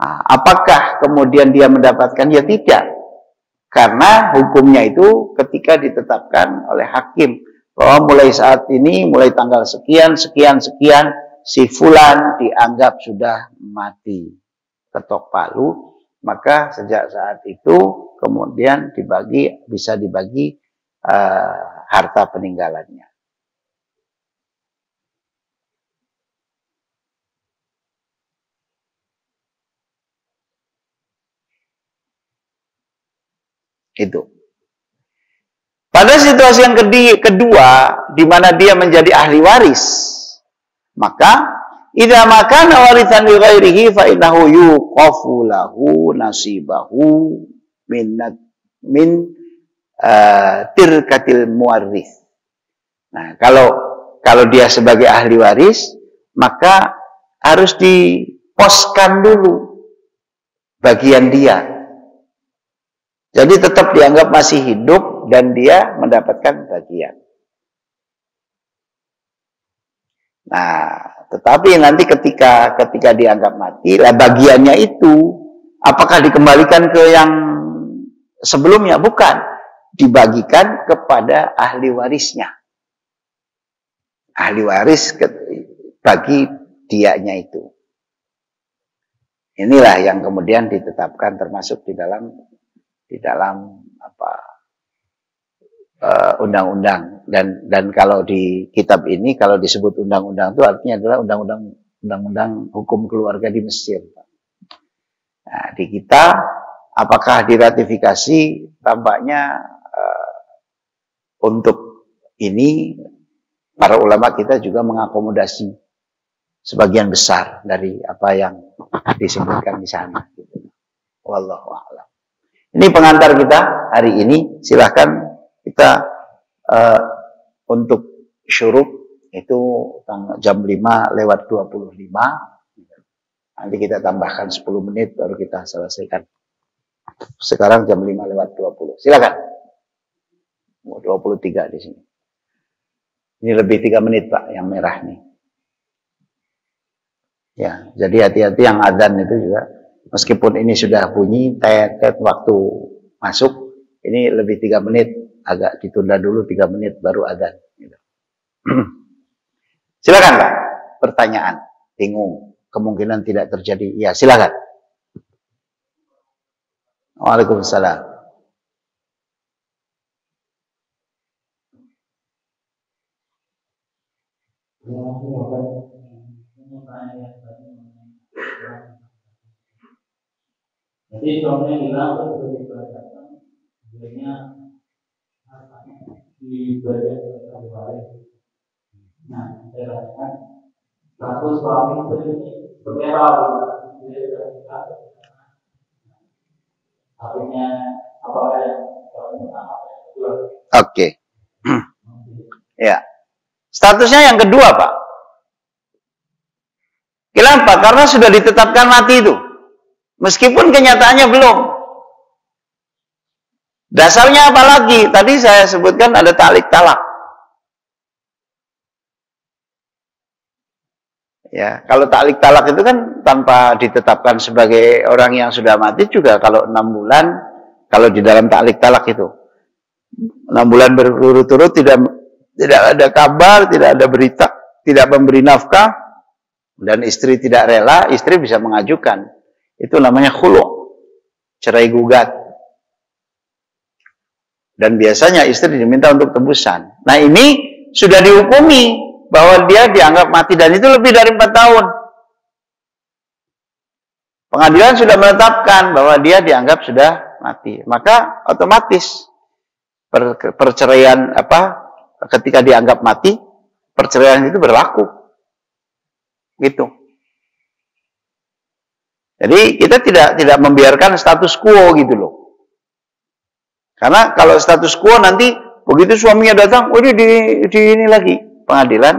Nah, apakah kemudian dia mendapatkan? Ya tidak. Karena hukumnya itu ketika ditetapkan oleh hakim bahwa mulai saat ini, mulai tanggal sekian, si fulan dianggap sudah mati, ketok palu. Maka sejak saat itu kemudian bisa dibagi harta peninggalannya. Itu. Pada situasi yang kedua, di mana dia menjadi ahli waris, maka idza makana warithan li ghairihi fa innahu yuqafu lahu nasibahu min tirkatil muwarris. Nah, kalau dia sebagai ahli waris, maka harus diposkan dulu bagian dia. Jadi tetap dianggap masih hidup dan dia mendapatkan bagian. Nah, tetapi nanti ketika dianggap mati, lah bagiannya itu apakah dikembalikan ke yang sebelumnya? Bukan. dibagikan kepada ahli warisnya. Ahli waris bagi dianya itu. Inilah yang kemudian ditetapkan termasuk di dalam undang-undang, dan kalau di kitab ini kalau disebut undang-undang itu artinya adalah undang-undang hukum keluarga di Mesir. Nah, di kita apakah diratifikasi, tampaknya untuk ini para ulama kita juga mengakomodasi sebagian besar dari apa yang disebutkan di sana. Wallahu a'lam. Ini pengantar kita hari ini. Silahkan kita untuk syuruk itu jam 5:25. Nanti kita tambahkan 10 menit baru kita selesaikan. Sekarang jam 5:20. Silakan. 23 di sini. Ini lebih 3 menit Pak yang merah nih. Ya, jadi hati-hati yang adzan itu juga. Meskipun ini sudah bunyi tet waktu masuk, ini lebih 3 menit, agak ditunda dulu 3 menit baru adzan. Gitu. Silakan Pak, pertanyaan, bingung, kemungkinan tidak terjadi. Ya, silakan. Waalaikumsalam. Jadi suaminya bilang sudah dibacakan, sebenarnya di bagian terbaik. Nah, saya tanyakan, status suami istri ini seperti apa? Artinya apa yang Oke. Ya. Statusnya yang kedua, Pak. Kenapa? Karena sudah ditetapkan mati itu. Meskipun kenyataannya belum. Dasarnya apa lagi? Tadi saya sebutkan ada ta'liq talak. Ya, kalau ta'liq talak itu kan tanpa ditetapkan sebagai orang yang sudah mati juga kalau 6 bulan, kalau di dalam ta'liq talak itu 6 bulan berturut-turut tidak ada kabar, tidak ada berita, tidak memberi nafkah, dan istri tidak rela, istri bisa mengajukan. Itu namanya khulu', cerai gugat. Dan biasanya istri diminta untuk tebusan. Nah, ini sudah dihukumi bahwa dia dianggap mati, dan itu lebih dari 4 tahun. Pengadilan sudah menetapkan bahwa dia dianggap sudah mati. Maka otomatis perceraian ketika dianggap mati, perceraian itu berlaku. Gitu. Jadi kita tidak membiarkan status quo gitu loh. Karena kalau status quo nanti begitu suaminya datang, ini ini lagi pengadilan.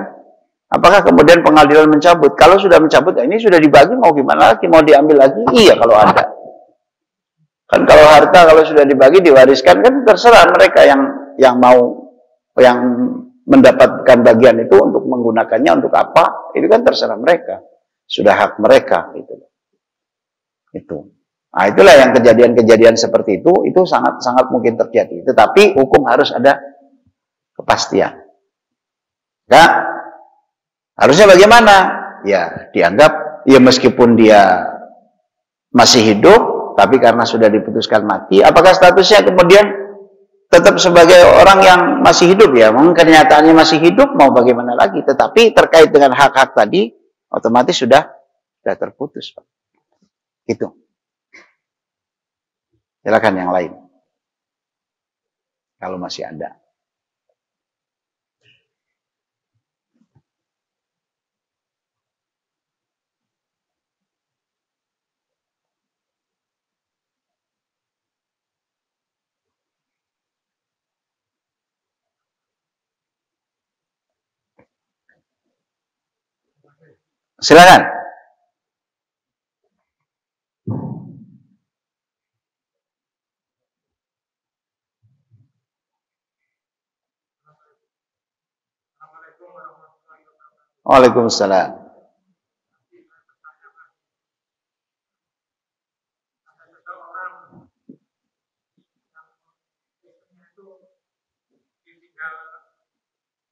Apakah kemudian pengadilan mencabut? Kalau sudah mencabut, ini sudah dibagi, mau gimana lagi? Mau diambil lagi? Iya kalau ada. Kan kalau harta kalau sudah dibagi diwariskan kan terserah mereka yang mau, yang mendapatkan bagian itu untuk menggunakannya untuk apa? Itu kan terserah mereka. Sudah hak mereka gitu. Itu. Nah, itulah yang kejadian-kejadian seperti itu sangat mungkin terjadi. Tetapi hukum harus ada kepastian. Nah, harusnya bagaimana? Ya, dianggap ya meskipun dia masih hidup, tapi karena sudah diputuskan mati, apakah statusnya kemudian tetap sebagai orang yang masih hidup? Ya, memang kenyataannya masih hidup, mau bagaimana lagi? Tetapi terkait dengan hak-hak tadi, otomatis sudah terputus, Pak. Gitu. Silakan yang lain. Kalau masih ada. Silakan. Waalaikumsalam. tinggal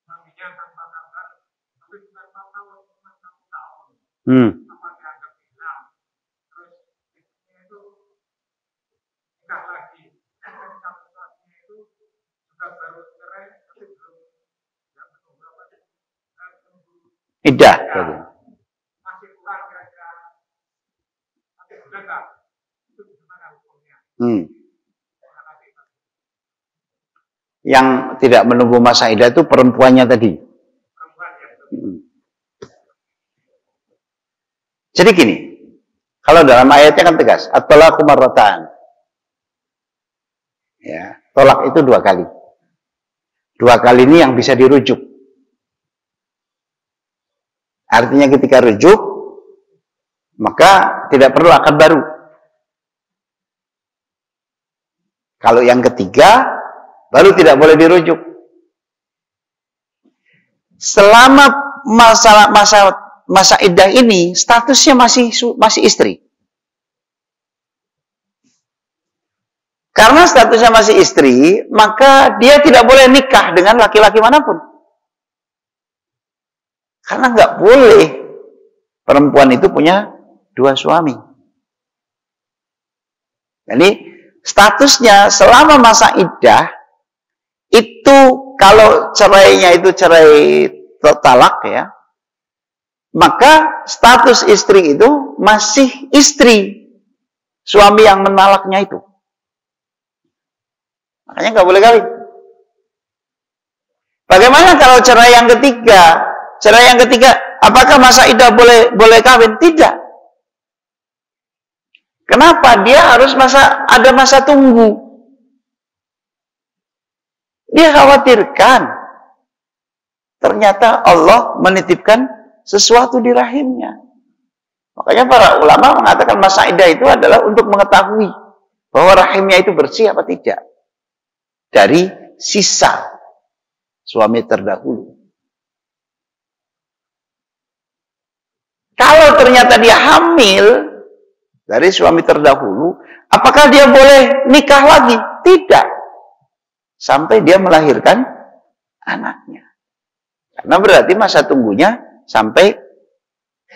suaminya tanpa kabar, tapi bukan 4 tahun, cuma 1 tahun. Apa dianggap hilang? Terus istrinya itu nikah lagi. Dan kalau suaminya itu juga baru cerai, tapi belum menunggu apa sih? Iddah. Masih kurang kira-kira 1 bulan nggak? Itu gimana hukumnya? Yang tidak menunggu masa iddah itu perempuannya tadi. Perempuan ya. Jadi gini, kalau dalam ayatnya kan tegas, at-talaqu marratan. Ya, tolak itu 2 kali. 2 kali ini yang bisa dirujuk. Artinya ketika rujuk, maka tidak perlu akad baru. Kalau yang ketiga, baru tidak boleh dirujuk. Selama masa iddah ini, statusnya masih istri. Karena statusnya masih istri, maka dia tidak boleh nikah dengan laki-laki manapun. Karena nggak boleh perempuan itu punya 2 suami. Jadi statusnya selama masa iddah itu kalau cerainya itu cerai talak ya, maka status istri itu masih istri suami yang menalaknya itu. Makanya nggak boleh kawin. Bagaimana kalau cerai yang ketiga? Cerai yang ketiga, apakah masa iddah boleh kawin? Tidak. Kenapa? Dia harus ada masa tunggu. Dia khawatirkan ternyata Allah menitipkan sesuatu di rahimnya. Makanya para ulama mengatakan masa iddah itu adalah untuk mengetahui bahwa rahimnya itu bersih apa tidak dari sisa suami terdahulu. Kalau ternyata dia hamil dari suami terdahulu, apakah dia boleh nikah lagi? Tidak. Sampai dia melahirkan anaknya. Karena berarti masa tunggunya sampai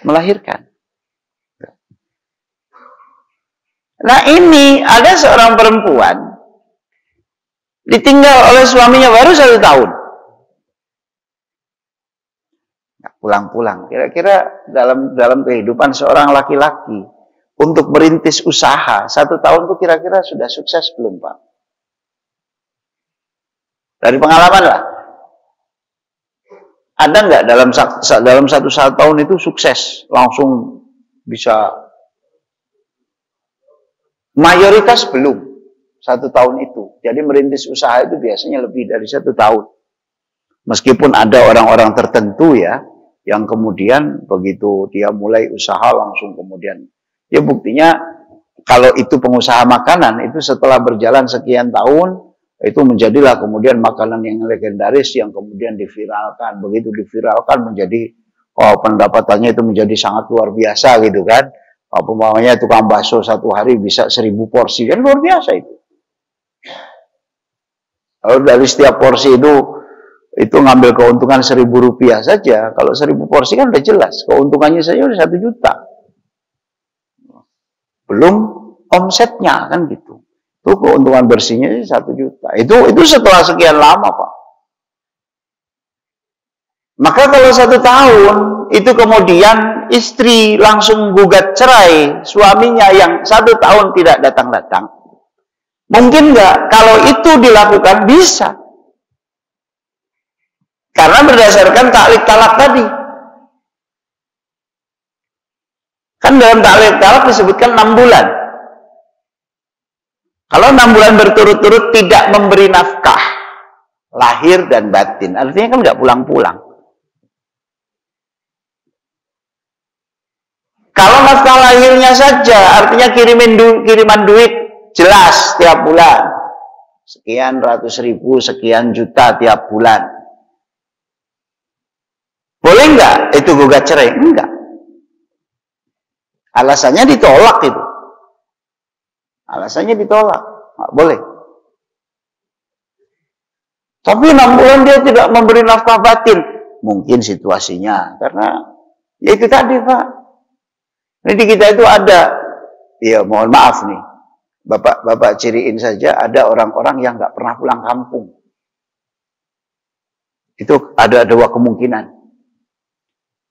melahirkan. Nah ini ada seorang perempuan ditinggal oleh suaminya baru 1 tahun. Pulang-pulang. Kira-kira dalam kehidupan seorang laki-laki untuk merintis usaha 1 tahun itu kira-kira sudah sukses belum, Pak? Dari pengalaman lah. Ada nggak dalam 1 tahun itu sukses langsung bisa? Mayoritas belum 1 tahun itu. Jadi merintis usaha itu biasanya lebih dari 1 tahun. Meskipun ada orang-orang tertentu ya, yang kemudian begitu dia mulai usaha langsung kemudian. Ya buktinya kalau itu pengusaha makanan itu setelah berjalan sekian tahun itu menjadilah kemudian makanan yang legendaris yang kemudian diviralkan. Begitu diviralkan menjadi pendapatannya itu menjadi sangat luar biasa gitu kan. Umpamanya tukang bakso 1 hari bisa 1000 porsi kan luar biasa itu. Kalau dari setiap porsi itu ngambil keuntungan Rp1.000 saja. Kalau 1000 porsi kan udah jelas. Keuntungannya saja udah 1 juta. Belum omsetnya kan gitu. Itu keuntungan bersihnya 1 juta. Itu setelah sekian lama, Pak. Maka kalau 1 tahun itu kemudian istri langsung gugat cerai suaminya yang 1 tahun tidak datang-datang. Mungkin nggak? Kalau itu dilakukan bisa. Karena berdasarkan taklid talak tadi. Kan dalam taklid talak disebutkan 6 bulan. Kalau 6 bulan berturut-turut tidak memberi nafkah, lahir dan batin, artinya kan nggak pulang-pulang. Kalau nafkah lahirnya saja, artinya kiriman duit jelas tiap bulan. Sekian ratus ribu, sekian juta tiap bulan. Boleh nggak itu gugat cerai? Enggak. Alasannya ditolak itu. Alasannya ditolak. Nggak boleh. Tapi 6 bulan dia tidak memberi nafkah batin. Mungkin situasinya. Karena ya itu tadi Pak. Ini di kita itu ada. Ya mohon maaf nih. Bapak ciriin saja ada orang-orang yang nggak pernah pulang kampung. Itu ada 2 kemungkinan.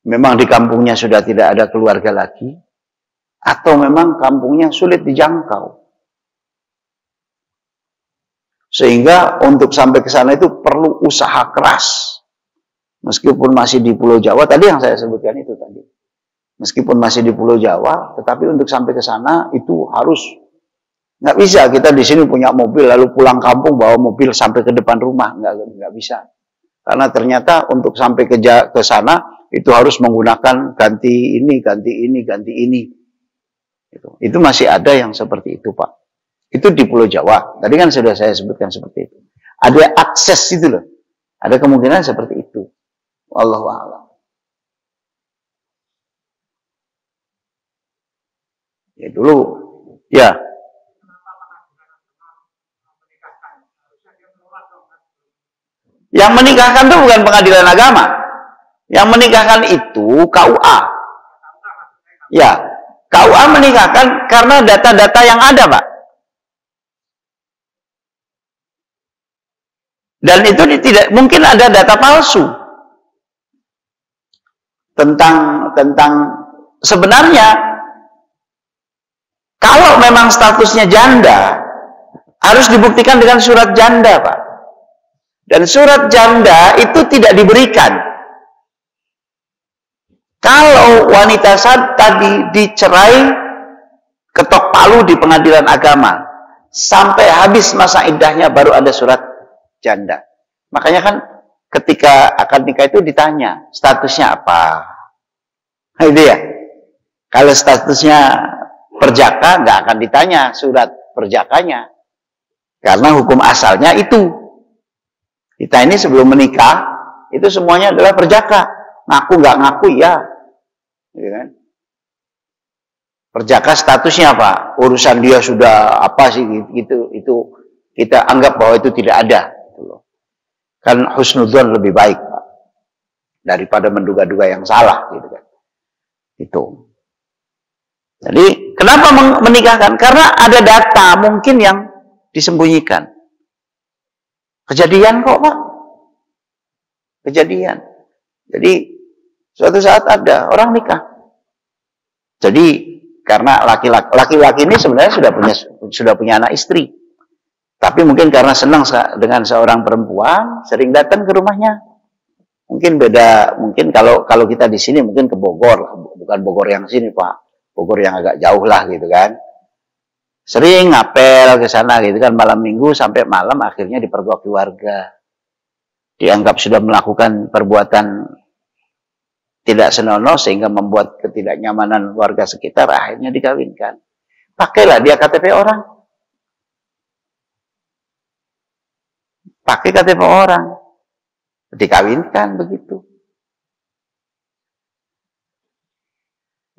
Memang di kampungnya sudah tidak ada keluarga lagi. Atau memang kampungnya sulit dijangkau. Sehingga untuk sampai ke sana itu perlu usaha keras. Meskipun masih di Pulau Jawa, tadi yang saya sebutkan itu tadi. Meskipun masih di Pulau Jawa, tetapi untuk sampai ke sana itu harus, nggak bisa kita di sini punya mobil lalu pulang kampung bawa mobil sampai ke depan rumah, nggak bisa. Karena ternyata untuk sampai ke sana itu harus menggunakan ganti ini. Itu masih ada yang seperti itu Pak. Itu di Pulau Jawa. Tadi kan sudah saya sebutkan seperti itu. Ada akses itu loh. Ada kemungkinan seperti itu. Wallahu a'lam. Ya dulu. Ya. Yang menikahkan itu bukan pengadilan agama. Yang menikahkan itu KUA. Ya. KUA menikahkan karena data-data yang ada Pak. Dan itu tidak mungkin ada data palsu tentang sebenarnya kalau memang statusnya janda harus dibuktikan dengan surat janda Pak. Dan surat janda itu tidak diberikan. Kalau wanita tadi dicerai ketok palu di pengadilan agama sampai habis masa iddahnya baru ada surat janda. Makanya kan ketika akad nikah itu ditanya statusnya apa. Nah, itu ya. Kalau statusnya perjaka nggak akan ditanya surat perjakanya. Karena hukum asalnya itu. Kita ini sebelum menikah itu semuanya adalah perjaka. Ngaku nggak ngaku ya. Gitu kan? Perjaka statusnya apa? Urusan dia sudah apa sih gitu. Itu kita anggap bahwa itu tidak ada. Kan husnudzon lebih baik Pak, daripada menduga-duga yang salah gitu kan. Itu. Jadi kenapa menikahkan? Karena ada data mungkin yang disembunyikan. Kejadian kok Pak. Kejadian. Jadi suatu saat ada orang nikah. Jadi karena laki-laki ini sebenarnya sudah punya anak istri. Tapi mungkin karena senang dengan seorang perempuan, sering datang ke rumahnya. Mungkin beda, mungkin kalau kita di sini mungkin ke Bogor, bukan Bogor yang sini Pak, Bogor yang agak jauh lah gitu kan. Sering ngapel ke sana gitu kan, malam minggu sampai malam akhirnya dipergok keluarga. Dianggap sudah melakukan perbuatan tidak senonoh sehingga membuat ketidaknyamanan warga sekitar, akhirnya dikawinkan. Pakailah dia KTP orang. Pakai KTP orang. Dikawinkan begitu.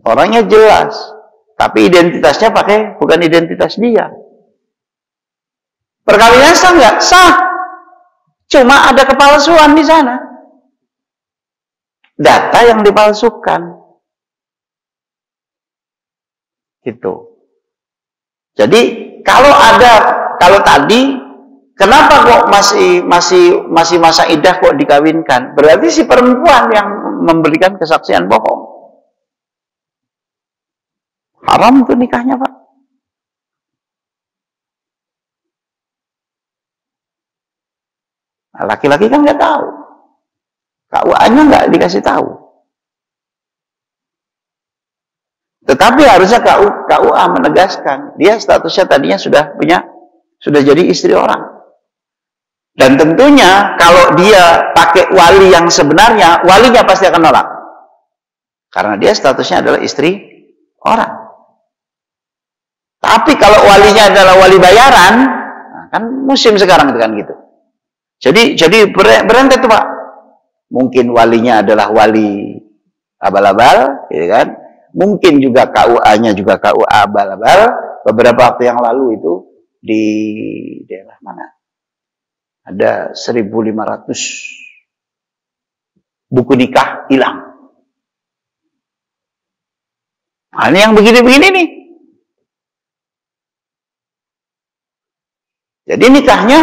Orangnya jelas. Tapi identitasnya bukan identitas dia. Perkawinan sah nggak? Sah. Cuma ada kepalsuan di sana. Data yang dipalsukan. Gitu. Jadi kalau tadi kenapa kok masih masa iddah kok dikawinkan? Berarti si perempuan yang memberikan kesaksian bohong. Haram tuh nikahnya Pak. Nah, laki-laki kan nggak tahu. KUA-nya nggak dikasih tahu. Tetapi harusnya KUA menegaskan dia statusnya tadinya sudah jadi istri orang. Dan tentunya kalau dia pakai wali yang sebenarnya, walinya pasti akan nolak. Karena dia statusnya adalah istri orang. Tapi kalau walinya adalah wali bayaran, nah kan musim sekarang itu kan gitu. Jadi berentet tuh Pak. Mungkin walinya adalah wali abal-abal, gitu kan? Mungkin juga KUA-nya juga KUA abal-abal. Beberapa waktu yang lalu itu di daerah mana? Ada 1.500 buku nikah hilang. Nah, ini yang begini-begini nih. Jadi nikahnya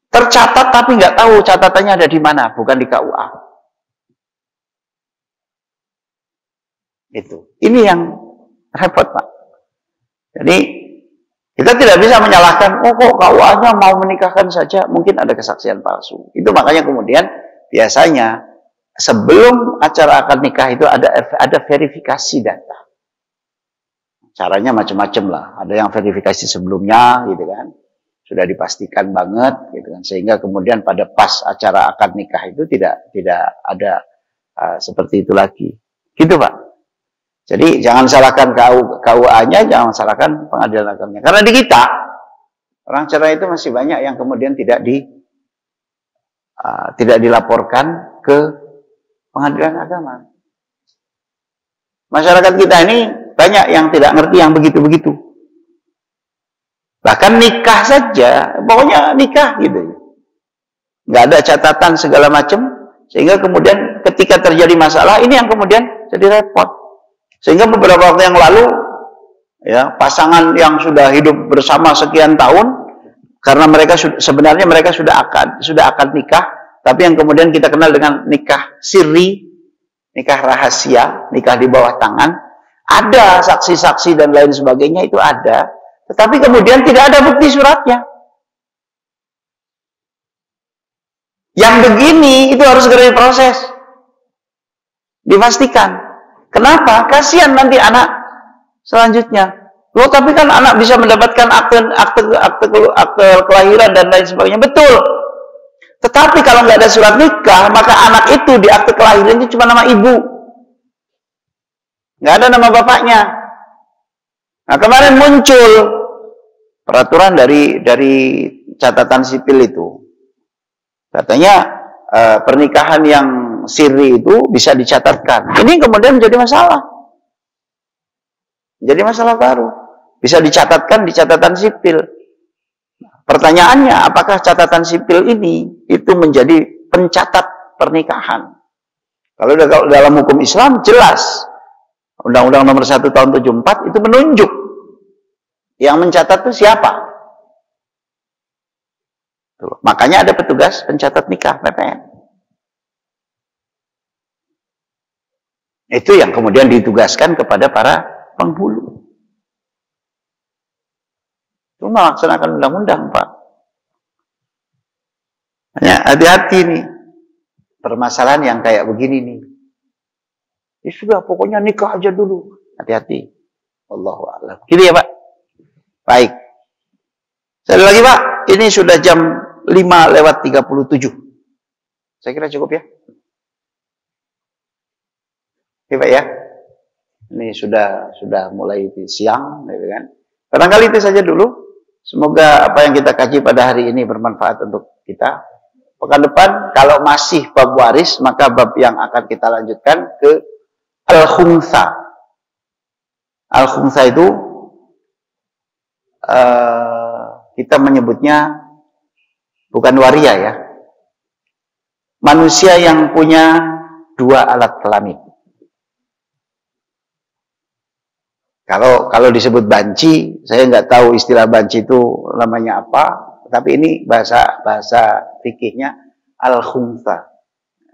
tercatat tapi nggak tahu catatannya ada di mana, bukan di KUA. Itu. Ini yang repot, Pak. Jadi kita tidak bisa menyalahkan, oh kok KUA-nya mau menikahkan saja, mungkin ada kesaksian palsu. Itu makanya kemudian biasanya sebelum acara akad nikah itu ada verifikasi data. Caranya macam-macam lah. Ada yang verifikasi sebelumnya, gitu kan, sudah dipastikan banget, gitu kan, sehingga kemudian pada pas acara akad nikah itu tidak ada seperti itu lagi. Gitu, Pak. Jadi jangan salahkan KUA-nya, jangan salahkan pengadilan agamanya. Karena di kita orang cerai itu masih banyak yang kemudian tidak dilaporkan ke pengadilan agama. Masyarakat kita ini banyak yang tidak ngerti yang begitu-begitu. Bahkan nikah saja, pokoknya nikah gitu. Nggak ada catatan segala macam, sehingga kemudian ketika terjadi masalah, ini yang kemudian jadi repot. Sehingga beberapa waktu yang lalu, ya, pasangan yang sudah hidup bersama sekian tahun, karena sebenarnya mereka sudah akad nikah, tapi yang kemudian kita kenal dengan nikah sirri, nikah rahasia, nikah di bawah tangan, ada saksi-saksi dan lain sebagainya, itu ada, tetapi kemudian tidak ada bukti suratnya. Yang begini itu harus segera diproses, dipastikan. Kenapa? Kasihan nanti anak selanjutnya. Loh, tapi kan anak bisa mendapatkan akte kelahiran dan lain sebagainya. Betul. Tetapi kalau nggak ada surat nikah, maka anak itu di akte kelahiran itu cuma nama ibu. Nggak ada nama bapaknya. Nah, kemarin muncul peraturan dari catatan sipil itu. Katanya pernikahan yang sirri itu bisa dicatatkan. Ini kemudian menjadi masalah. Jadi masalah baru. Bisa dicatatkan di catatan sipil. Pertanyaannya, apakah catatan sipil ini itu menjadi pencatat pernikahan? Kalau dalam hukum Islam jelas. Undang-Undang nomor 1 tahun 74 itu menunjuk yang mencatat itu siapa. Tuh. Makanya ada petugas pencatat nikah, PPN. Itu yang kemudian ditugaskan kepada para penghulu. Itu melaksanakan undang-undang, Pak. Hanya hati-hati nih. Permasalahan yang kayak begini nih. Ya sudah, pokoknya nikah aja dulu. Hati-hati. Allahu a'lam. Gitu ya, Pak? Baik. Sekali lagi, Pak. Ini sudah jam 5:37. Saya kira cukup ya. Oke, Pak ya. Ini sudah mulai siang, gitu kan. Barangkali itu saja dulu. Semoga apa yang kita kaji pada hari ini bermanfaat untuk kita. Pekan depan, kalau masih bab waris, maka bab yang akan kita lanjutkan ke al-khumsa. Al-khumsa itu kita menyebutnya bukan waria ya. Manusia yang punya 2 alat kelamin. Kalau disebut banci, saya nggak tahu istilah banci itu namanya apa, tapi ini bahasa fikihnya al-khumsa.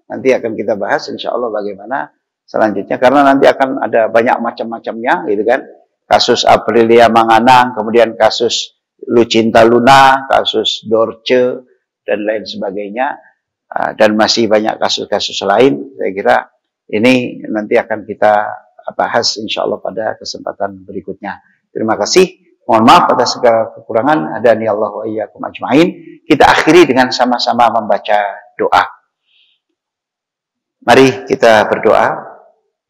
Nanti akan kita bahas insya Allah bagaimana selanjutnya, karena nanti akan ada banyak macam-macamnya, gitu kan. Kasus Aprilia Manganang, kemudian kasus Lucinta Luna, kasus Dorce dan lain sebagainya, dan masih banyak kasus-kasus lain. Saya kira ini nanti akan kita bahas insya Allah pada kesempatan berikutnya. Terima kasih. Mohon maaf atas segala kekurangan. Hadani Allah wa iyyakum ajmain. Kita akhiri dengan sama-sama membaca doa. Mari kita berdoa.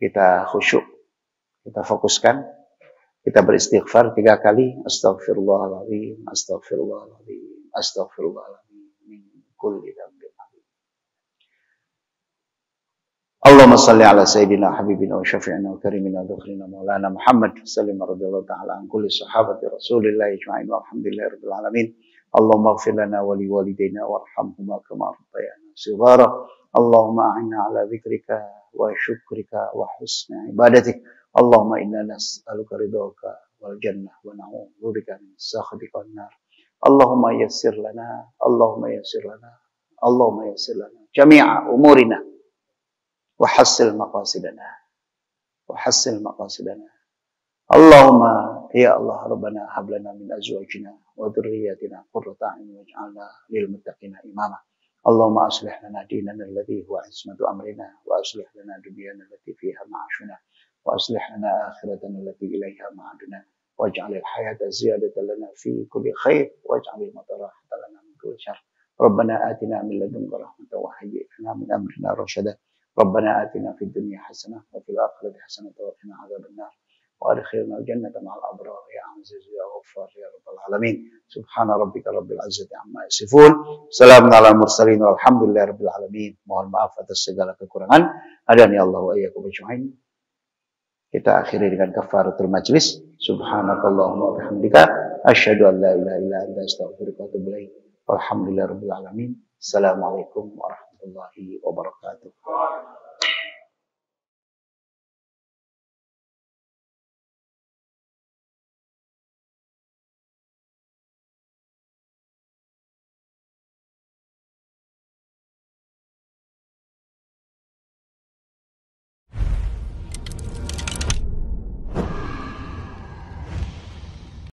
Kita khusyuk. Kita fokuskan. Kita beristighfar 3 kali. Astaghfirullahaladzim. Astaghfirullahaladzim. Astaghfirullahaladzim. Min kulli dzambin. Allahumma salli ala sayyidina habibina wa syafi'ina wa karimina dhukrina maulana Muhammad sallim radhiyallahu ta'ala an kulli sahabati Rasulillah ijma'in walhamdulillahi rabbil alamin. Allahumma ighfir lana wa li walidayna warhamhuma kama rabbayana shighara. Allahumma a'inna ala dzikrika wa syukrika wa husni ibadatik. Allahumma inna nas'aluka ridhaka wal jannah wa na'udzubika min sakhatika wan nar. Allahumma yassir lana, Allahumma yassir lana, Allahumma yassir lana jami'a umurina wa hassil maqasidana. Wa hassil maqasidana. Allahumma ya Allah Rabbana hab lana min azwajina wa dhurriyyatina qurrata a'yun waj'alna lil muttaqina imama. Allahumma aslih lana dinana alladhi huwa ismatu amrina wa aslih lana dunyana allati fiha ma'ashuna wa aslih lana akhiratana allati ilaiha ma'aduna waj'al al-hayata ziyadatan lana fi kulli khair waj'al al-mauta rahatan lana min kulli syarr. Rabbana atina min ladunka rahmatan wa hayyi' lana min amrina rashada. Rabbana atina fid dunya hasanah wa fil akhirati hasanah wa qina adzabannar. وأدخلنا الجنة مع الأبرار يا عزيز يا غفار يا رب العالمين. سبحان ربك رب العزة عما يصفون. Selamun ala mursalin walhamdulillahi rabbil alamin. Mohon maaf atas segala kekurangan. Hadani Allah wa iyyakum ajmain. Kita akhiri dengan kafaratul majlis. Subhanakallahumma wa bihamdika asyhadu an la ilaha illa anta astaghfiruka wa atubu ilaik. Walhamdulillahi rabbil alamin. Assalamualaikum warahmatullahi wabarakatuh.